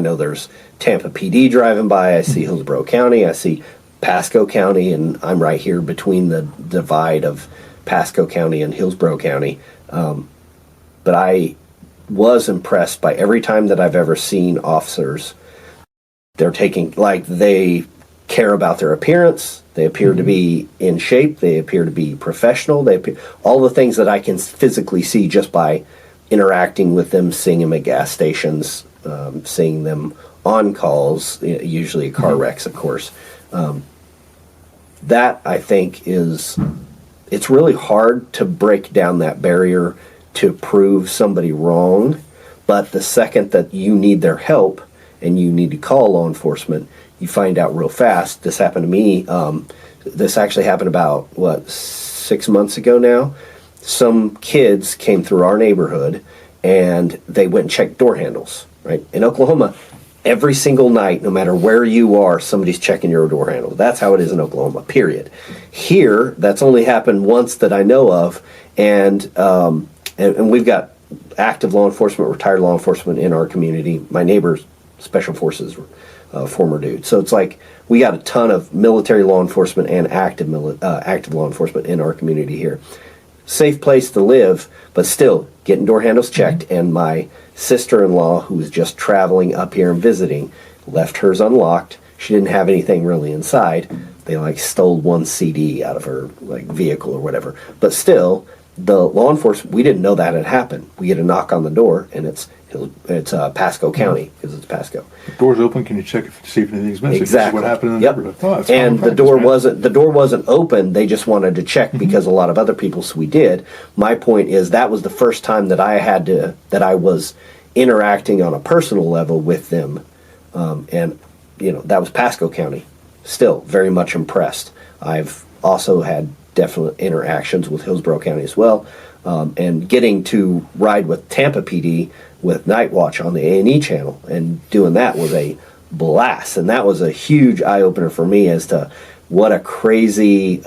know there's Tampa PD driving by. I see Hillsborough County. I see Pasco County, and I'm right here between the divide of Pasco County and Hillsborough County. But I was impressed by every time that I've ever seen officers. They care about their appearance. They appear to be in shape. They appear to be professional. All the things that I can physically see just by interacting with them, seeing them at gas stations, seeing them on calls, usually car wrecks, of course. That, I think, it's really hard to break down that barrier to prove somebody wrong. But the second that you need their help and you need to call law enforcement, you find out real fast. This happened to me. This actually happened about, 6 months ago now. Some kids came through our neighborhood and they went and checked door handles, right? In Oklahoma, every single night, no matter where you are, somebody's checking your door handle. That's how it is in Oklahoma, period. Here, that's only happened once that I know of, and we've got active law enforcement, retired law enforcement in our community. My neighbor's Special Forces former dude. So it's like we got a ton of military law enforcement and active law enforcement in our community here. Safe place to live, but still getting door handles checked. And my sister-in-law, who was just traveling up here and visiting, left hers unlocked. She didn't have anything really inside. They stole one CD out of her vehicle or whatever. But still, the law enforcement, we didn't know that had happened. We get a knock on the door, and it's Pasco County, because it's Pasco. Door's open. Can you check to see if anything's missing? Exactly. This is what happened in the neighborhood. Oh, and the door wasn't open. They just wanted to check because a lot of other people. So we did. My point is that was the first time that I was interacting on a personal level with them, and that was Pasco County. Still very much impressed. I've also had definite interactions with Hillsborough County as well, and getting to ride with Tampa PD with Night Watch on the A&E channel and doing that was a blast, and that was a huge eye-opener for me as to what a crazy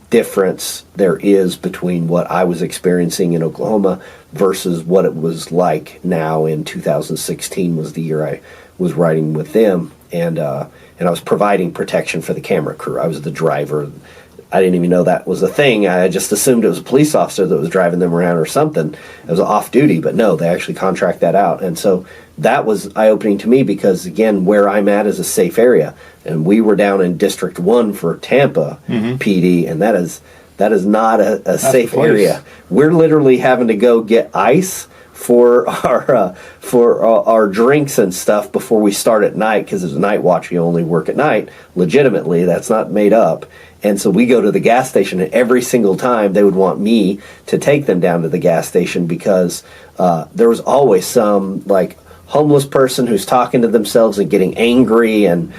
difference there is between what I was experiencing in Oklahoma versus what it was like now. In 2016 was the year I was riding with them, and I was providing protection for the camera crew. I was the driver. I didn't even know that was a thing. I just assumed it was a police officer that was driving them around or something. It was off duty, but no, they actually contract that out. And so that was eye-opening to me because, again, where I'm at is a safe area. And we were down in District 1 for Tampa PD, and that is not a safe area. We're literally having to go get ice for our drinks and stuff before we start at night, because as a night watch you only work at night. Legitimately, that's not made up. And so we go to the gas station, and every single time they would want me to take them down to the gas station, because there was always some like homeless person who's talking to themselves and getting angry, and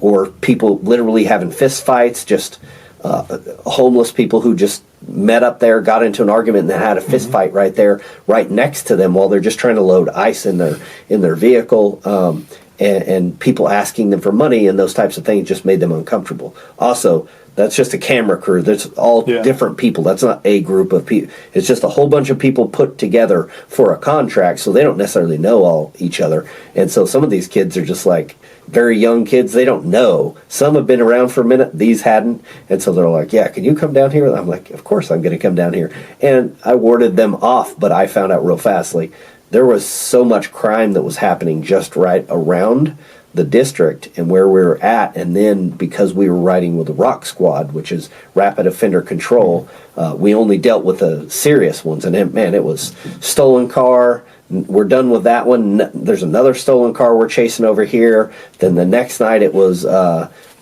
or people literally having fist fights, just homeless people who just met up there, got into an argument, and then had a fist fight right there, right next to them, while they're just trying to load ice in their vehicle. And people asking them for money and those types of things just made them uncomfortable. Also, that's just a camera crew. There's all different people. That's not a group of people. It's just a whole bunch of people put together for a contract, so they don't necessarily know each other. And so some of these kids are just like very young kids. They don't know. Some have been around for a minute. These hadn't. And so they're like, yeah, can you come down here? I'm like, of course I'm going to come down here. And I warded them off, but I found out real fastly there was so much crime that was happening just right around the district and where we were at. And then because we were riding with the ROC squad, which is rapid offender control, we only dealt with the serious ones. And it was stolen car. We're done with that one. There's another stolen car we're chasing over here. Then the next night it was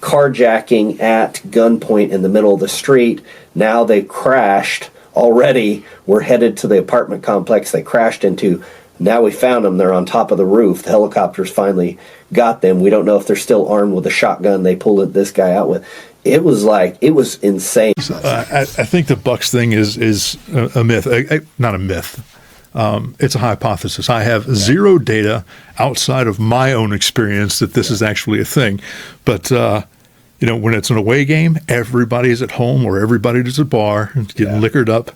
carjacking at gunpoint in the middle of the street. Now they crashed already. We're headed to the apartment complex they crashed into. Now we found them. They're on top of the roof. The helicopters finally got them. We don't know if they're still armed with a shotgun they pulled this guy out with. It was insane. I think the Bucks thing is a myth. Not a myth. It's a hypothesis. I have zero data outside of my own experience that this is actually a thing. But, when it's an away game, everybody's at home or everybody's at a bar and getting liquored up.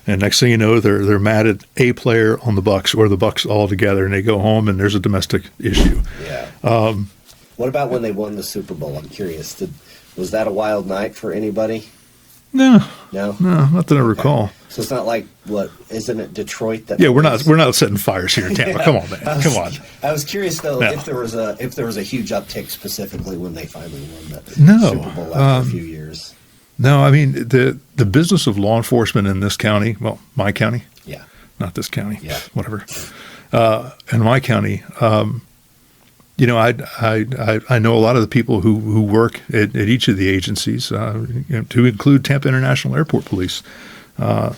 And next thing you know, they're mad at a player on the Bucks or the Bucks all together, and they go home and there's a domestic issue. Yeah. What about when they won the Super Bowl? I'm curious. Was that a wild night for anybody? No, not that I recall. So it's not like isn't it Detroit that? Yeah, we're not setting fires here in Tampa. Come on, man. Come on. I was curious though if there was a huge uptick specifically when they finally won the Super Bowl after a few years. No, I mean the business of law enforcement in this county, well, my county, not this county, whatever, in my county, I know a lot of the people who work at each of the agencies, to include Tampa International Airport Police. The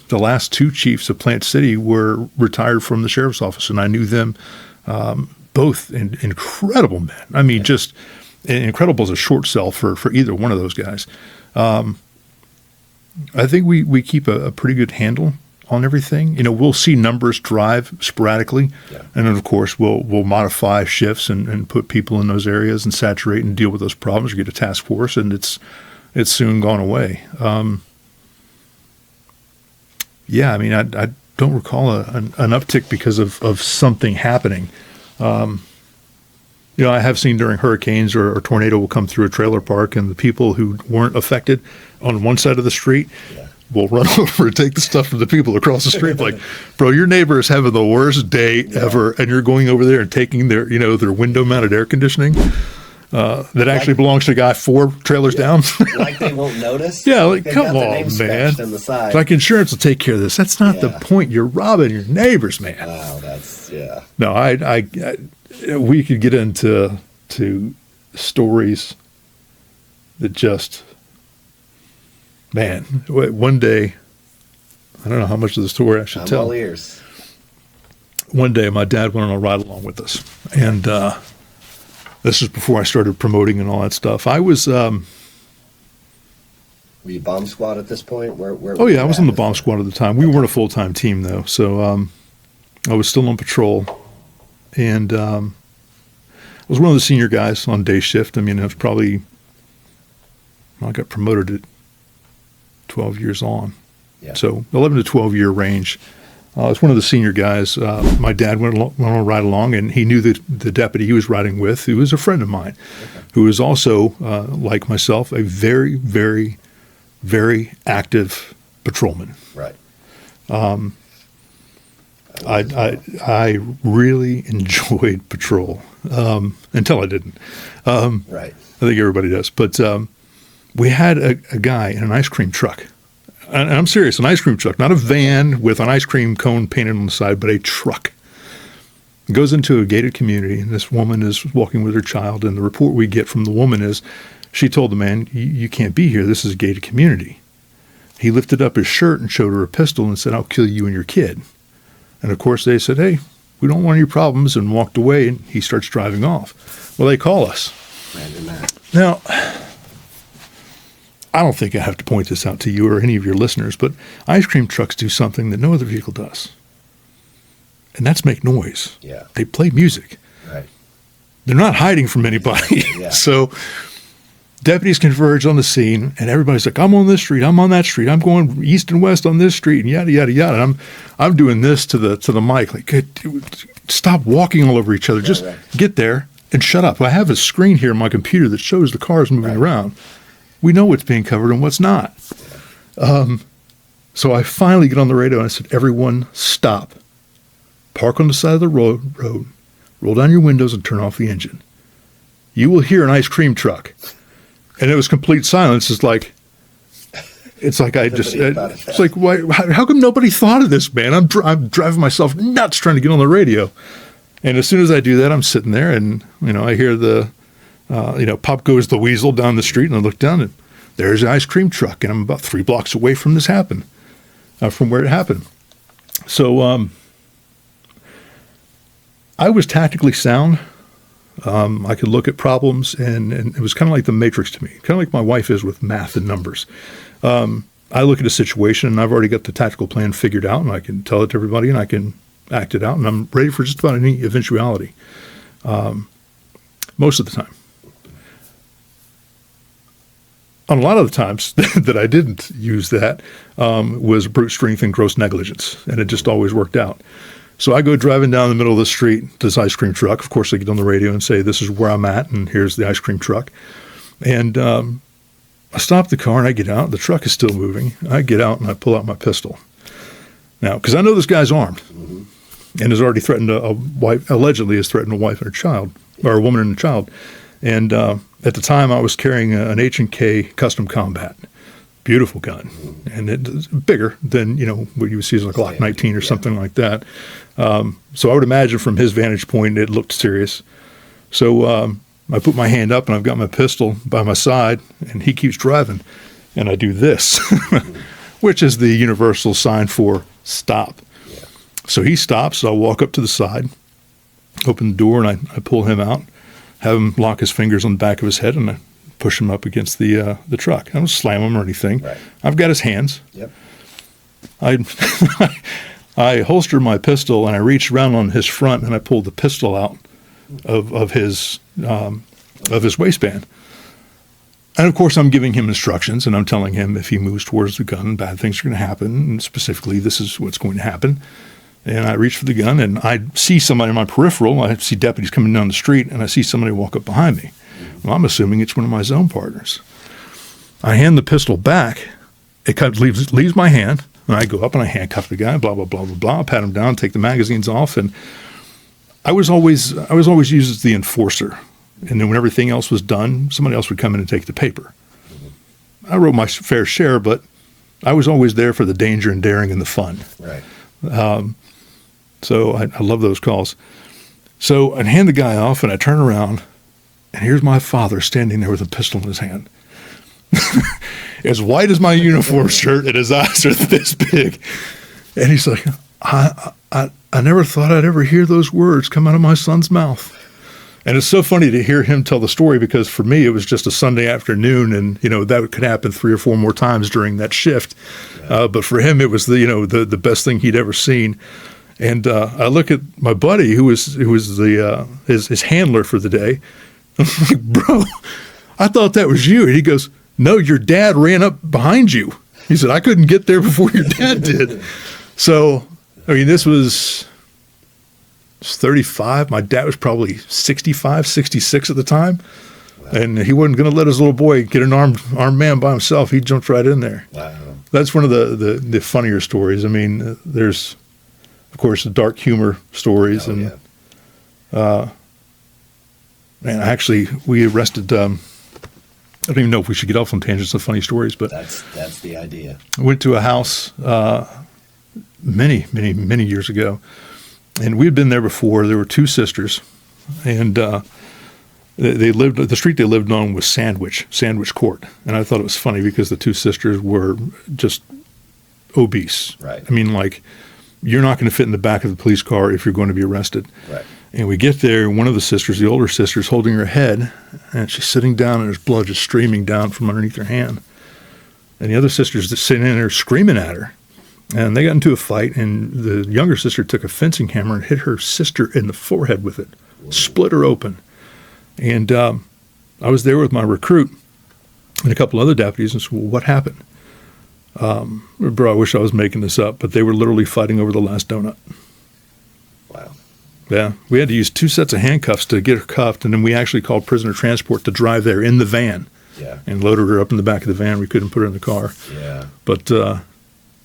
last two chiefs of Plant City were retired from the sheriff's office, and I knew them both incredible men. I mean, just incredible is a short sell for either one of those guys. I think we keep a pretty good handle on everything. We'll see numbers drive sporadically, and then of course we'll modify shifts and put people in those areas and saturate and deal with those problems. We get a task force, and it's soon gone away. I don't recall an uptick because of something happening. I have seen during hurricanes or a tornado will come through a trailer park, and the people who weren't affected on one side of the street will run over and take the stuff from the people across the street. Like, bro, your neighbor is having the worst day ever, and you're going over there and taking their window-mounted air conditioning that actually belongs to a guy 4 trailers down. Like they won't notice? Yeah, like come on, man. Like insurance will take care of this. That's not the point. You're robbing your neighbors, man. Wow, that's No, I we could get into stories that just, man, one day, I don't know how much of the story I should tell. I'm all ears. One day, my dad went on a ride along with us, and this is before I started promoting and all that stuff. I was. Were you bomb squad at this point? Where oh yeah, I was in the bomb squad at the time. We weren't a full-time team though, so I was still on patrol. And I was one of the senior guys on day shift. I mean, I got promoted at 12 years on. Yeah. So 11 to 12 year range. I was one of the senior guys. My dad went on a ride along, and he knew the deputy he was riding with, who was a friend of mine, who was also, like myself, a very, very, very active patrolman. Right. I really enjoyed patrol until I didn't. Right. I think everybody does. But we had a guy in an ice cream truck and I'm serious, an ice cream truck, not a van with an ice cream cone painted on the side, but a truck. It goes into a gated community, and this woman is walking with her child, and the report we get from the woman is she told the man, you can't be here. This is a gated community. He lifted up his shirt and showed her a pistol and said, I'll kill you and your kid. And, of course, they said, hey, we don't want any problems, and walked away, and he starts driving off. Well, they call us. Now, I don't think I have to point this out to you or any of your listeners, but ice cream trucks do something that no other vehicle does. And that's make noise. Yeah. They play music. Right. They're not hiding from anybody. Yeah. So deputies converge on the scene, and everybody's like, I'm on this street, I'm on that street, I'm going east and west on this street, and yada, yada, yada. And I'm doing this to the mic, like, stop walking all over each other. Just get there and shut up. I have a screen here on my computer that shows the cars moving around. We know what's being covered and what's not. So I finally get on the radio and I said, everyone stop. Park on the side of the road, roll down your windows and turn off the engine. You will hear an ice cream truck. And it was complete silence. It's like why, how come nobody thought of this, man? I'm driving myself nuts trying to get on the radio. And as soon as I do that, I'm sitting there and, I hear the, pop goes the weasel down the street, and I look down and there's an ice cream truck, and I'm about 3 blocks away from from where it happened. So, I was tactically sound. I could look at problems, and it was kind of like the Matrix to me, kind of like my wife is with math and numbers. I look at a situation, and I've already got the tactical plan figured out, and I can tell it to everybody, and I can act it out, and I'm ready for just about any eventuality most of the time. On a lot of the times that I didn't use that was brute strength and gross negligence, and it just always worked out. So I go driving down the middle of the street to this ice cream truck. Of course, I get on the radio and say, this is where I'm at, and here's the ice cream truck. And I stop the car, and I get out. The truck is still moving. I get out, and I pull out my pistol. Now, because I know this guy's armed and has already threatened a wife, allegedly has threatened a wife and a child, or a woman and a child. And at the time, I was carrying an H&K Custom Combat. Beautiful gun, and it's bigger than what you would see as a Glock 19 or something like that. So I would imagine from his vantage point, it looked serious. So I put my hand up, and I've got my pistol by my side, and he keeps driving, and I do this, which is the universal sign for stop. Yeah. So he stops. So I walk up to the side, open the door, and I pull him out, have him lock his fingers on the back of his head, and I push him up against the truck. I don't slam him or anything. Right. I've got his hands. Yep. I holster my pistol, and I reach around on his front, and I pull the pistol out of his waistband. And of course, I'm giving him instructions, and I'm telling him if he moves towards the gun, bad things are going to happen. And specifically, this is what's going to happen. And I reach for the gun, and I see somebody in my peripheral. I see deputies coming down the street, and I see somebody walk up behind me. Well, I'm assuming it's one of my zone partners. I hand the pistol back. It kind of leaves my hand, and I go up and I handcuff the guy. Blah blah blah blah blah. Pat him down, take the magazines off, and I was always used as the enforcer. And then when everything else was done, somebody else would come in and take the paper. I wrote my fair share, but I was always there for the danger and daring and the fun. Right. So I love those calls. So I hand the guy off, and I turn around. And here's my father standing there with a pistol in his hand. As white as my uniform shirt, and his eyes are this big. And he's like, I never thought I'd ever hear those words come out of my son's mouth. And it's so funny to hear him tell the story, because for me, it was just a Sunday afternoon, and, that could happen 3 or 4 more times during that shift. Yeah. But for him, it was the best thing he'd ever seen. And I look at my buddy, who was his handler for the day. I'm like, bro, I thought that was you. And he goes, no, your dad ran up behind you. He said, I couldn't get there before your dad did. So, this was 35. My dad was probably 65, 66 at the time. Wow. And he wasn't going to let his little boy get an armed man by himself. He jumped right in there. Wow. That's one of the funnier stories. There's, of course, the dark humor stories. Man, actually, we arrested don't even know if we should get off on tangents of funny stories, but That's the idea. I went to a house many, many, many years ago, and we had been there before. There were two sisters, and they lived. The street they lived on was Sandwich Court, and I thought it was funny because the two sisters were just obese. Right. I mean, like, you're not going to fit in the back of the police car if you're going to be arrested. Right. And we get there, and one of the sisters, the older sister, is holding her head, and she's sitting down, and there's blood just streaming down from underneath her hand. And the other sister's just sitting in there screaming at her. And they got into a fight, and the younger sister took a fencing hammer and hit her sister in the forehead with it, split her open. And I was there with my recruit and a couple other deputies, and said, well, what happened? Bro, I wish I was making this up, but they were literally fighting over the last donut. Wow. Yeah, we had to use 2 sets of handcuffs to get her cuffed, and then we actually called prisoner transport to drive there in the van. Yeah. And loaded her up in the back of the van. We couldn't put her in the car. Yeah. But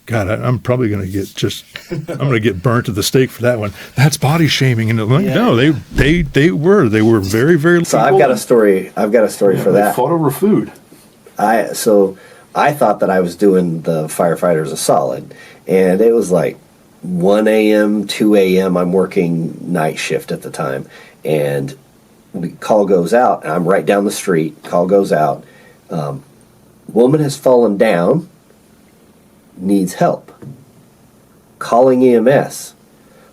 God, I'm probably going to I'm going to get burnt at the stake for that one. That's body shaming, and like, no, they were very, very. So I've got a story. for that. Fought over food. I thought that I was doing the firefighters a solid, and it was like 1 a.m., 2 a.m. I'm working night shift at the time, and the call goes out, and I'm right down the street. Call goes out. Woman has fallen down, needs help. Calling EMS.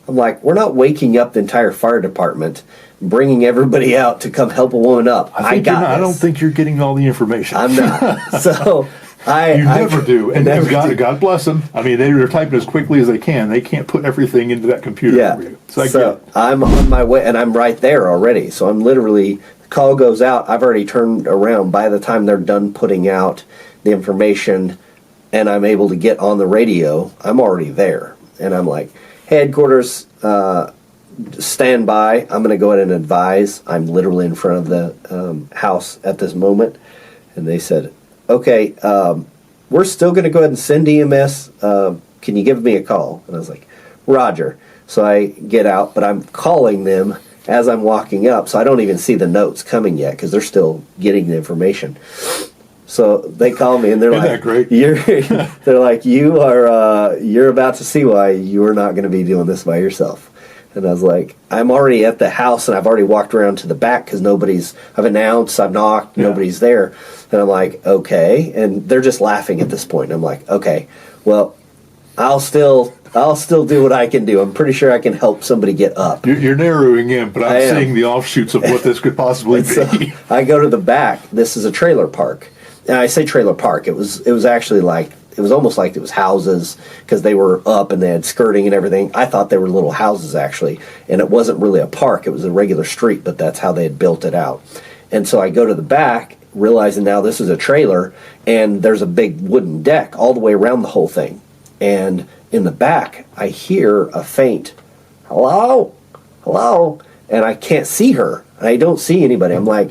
I'm like, we're not waking up the entire fire department, bringing everybody out to come help a woman up. I don't think you're getting all the information. I'm not. So you never do. And never God bless them. I mean, they're typing as quickly as they can. They can't put everything into that computer for you. So I'm on my way, and I'm right there already. So I'm literally, the call goes out. I've already turned around. By the time they're done putting out the information and I'm able to get on the radio, I'm already there. And I'm like, headquarters, stand by. I'm going to go ahead and advise. I'm literally in front of the house at this moment. And they said, okay, we're still going to go ahead and send EMS. Can you give me a call? And I was like, Roger. So I get out, but I'm calling them as I'm walking up, so I don't even see the notes coming yet because they're still getting the information. So they call me and they're Isn't like, that great? They're like, you're about to see why you're not going to be doing this by yourself. And I was like, I'm already at the house and I've already walked around to the back because I've announced, I've knocked, nobody's there. And I'm like, okay. And they're just laughing at this point. And I'm like, okay, well, I'll still do what I can do. I'm pretty sure I can help somebody get up. You're narrowing in, but I'm seeing the offshoots of what this could possibly be. So I go to the back. This is a trailer park. And I say trailer park. It was actually like, it was almost like it was houses because they were up and they had skirting and everything. I thought they were little houses actually. And it wasn't really a park. It was a regular street, but that's how they had built it out. And so I go to the back, realizing now this is a trailer, and there's a big wooden deck all the way around the whole thing. And in the back, I hear a faint, hello, hello, and I can't see her. I don't see anybody. I'm like,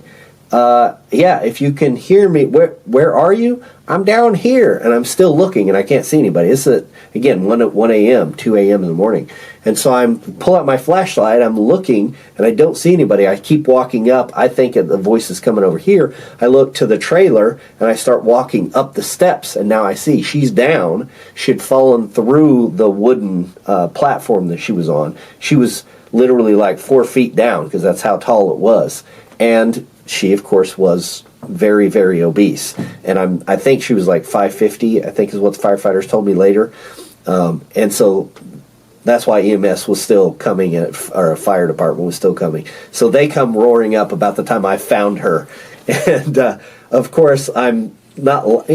yeah, if you can hear me, where are you? I'm down here, and I'm still looking, and I can't see anybody. It's again 1 a.m., 2 a.m. in the morning, and so I'm pull out my flashlight. I'm looking, and I don't see anybody. I keep walking up. I think the voice is coming over here. I look to the trailer, and I start walking up the steps, and now I see she's down. She had fallen through the wooden platform that she was on. She was literally like 4 feet down because that's how tall it was, and she, of course, was very, very obese. And I think she was like 550, I think is what the firefighters told me later. And so that's why EMS was still coming, or a fire department was still coming. So they come roaring up about the time I found her. And, of course, I'm not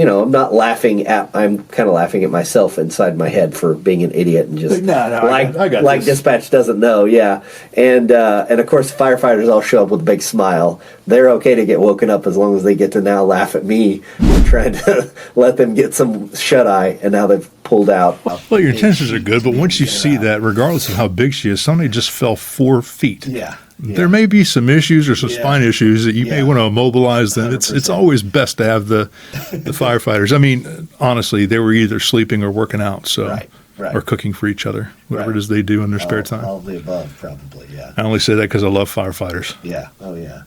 laughing at, I'm kind of laughing at myself inside my head for being an idiot and just I got like this. dispatch doesn't know, yeah. And of course the firefighters all show up with a big smile. They're okay to get woken up as long as they get to now laugh at me for trying to let them get some shut-eye, and now they've pulled out. Well, your intentions are good, but once you see that, regardless of how big she is, somebody just fell 4 feet. Yeah. There may be some issues or some spine issues that you may want to immobilize them. 100%. It's always best to have the firefighters. I mean, honestly, they were either sleeping or working out, so Right. or cooking for each other, whatever it is they do in their spare time. All of the above, probably, yeah. I only say that because I love firefighters. Yeah, oh yeah.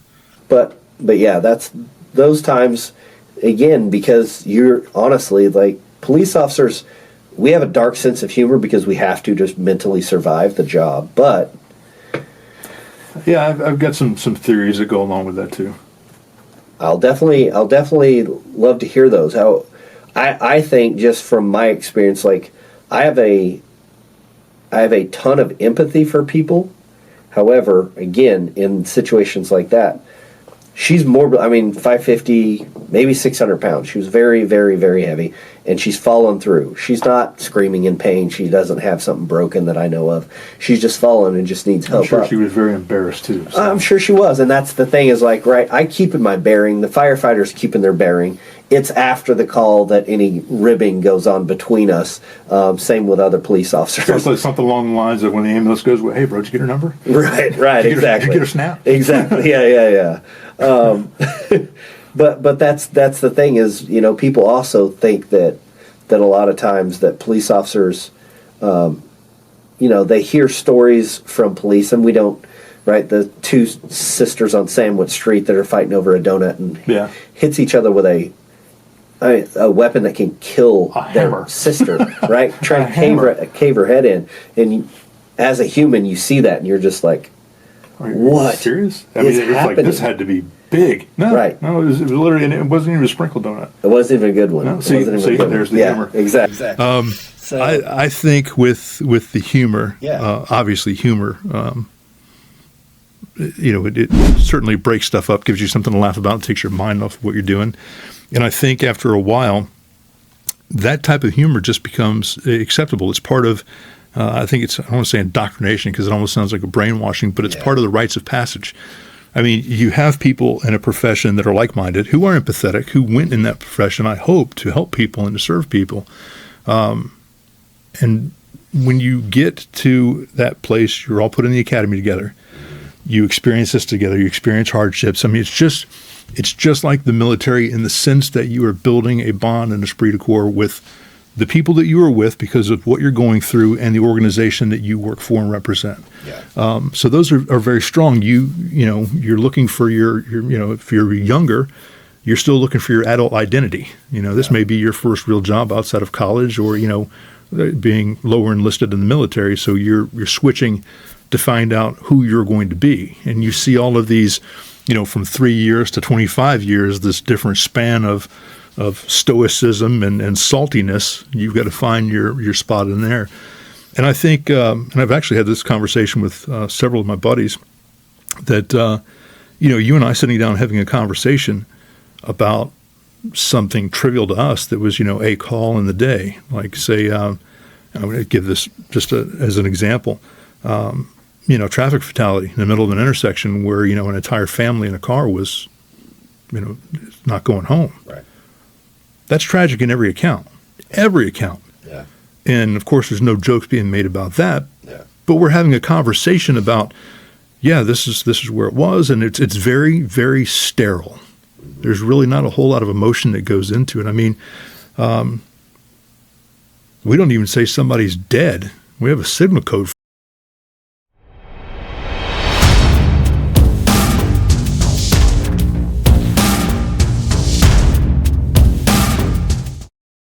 But yeah, that's those times, again, because you're honestly like police officers, we have a dark sense of humor because we have to just mentally survive the job. But yeah, I've got some theories that go along with that too. I'll definitely love to hear those. How I think, just from my experience, like I have a ton of empathy for people. However, again, in situations like that, she's more, 550, maybe 600 pounds. She was very, very, very heavy, and she's fallen through. She's not screaming in pain. She doesn't have something broken that I know of. She's just fallen and just needs help. I'm sure up. she was very embarrassed too. So. I'm sure she was, and that's the thing is like, right, I keep in my bearing. The firefighters keeping their bearing. It's after the call that any ribbing goes on between us. Same with other police officers. Something along the lines of when the ambulance goes, well, hey, bro, did you get her number? Right, exactly. Did you get her snap? Exactly, yeah. But that's the thing is, people also think that a lot of times that police officers, they hear stories from police, and we don't, right? The two sisters on Sandwich Street that are fighting over a donut and hits each other with a weapon that can kill their sister, right? Trying to cave her head in. And as a human, you see that, and you're just like, what? Serious? It's it was happening? like, this had to be big. No, Right. No, it was literally, and it wasn't even a sprinkle donut. It wasn't even a good one. No, It wasn't even a good one. there's the humor. Exactly. So, I think with the humor, Yeah. obviously humor, it certainly breaks stuff up, gives you something to laugh about, takes your mind off what you're doing. And I think after a while, that type of humor just becomes acceptable. It's part of, I think it's, I don't want to say indoctrination because it almost sounds like a brainwashing, but it's part of the rites of passage. I mean, you have people in a profession that are like-minded, who are empathetic, who went in that profession, I hope, to help people and to serve people. And when you get to that place, you're all put in the academy together. You experience this together. You experience hardships. I mean, it's just like the military in the sense that you are building a bond and esprit de corps with the people that you are with because of what you're going through and the organization that you work for and represent. yeah. So those are very strong. You're looking for your if you're younger, you're still looking for your adult identity. This may be your first real job outside of college or, being lower enlisted in the military. So you're switching to find out who you're going to be. And you see all of these, from 3 years to 25 years, this different span of stoicism and saltiness. You've got to find your spot in there. And I think, and I've actually had this conversation with several of my buddies, that, you and I sitting down having a conversation about something trivial to us that was, a call in the day. Like, say, I'm going to give this just as an example. Traffic fatality in the middle of an intersection where, an entire family in a car was, not going home. Right. That's tragic in every account. Every account. Yeah. And, of course, there's no jokes being made about that. Yeah. But we're having a conversation about, this is where it was, and it's very, very sterile. There's really not a whole lot of emotion that goes into it. I mean, we don't even say somebody's dead. We have a signal code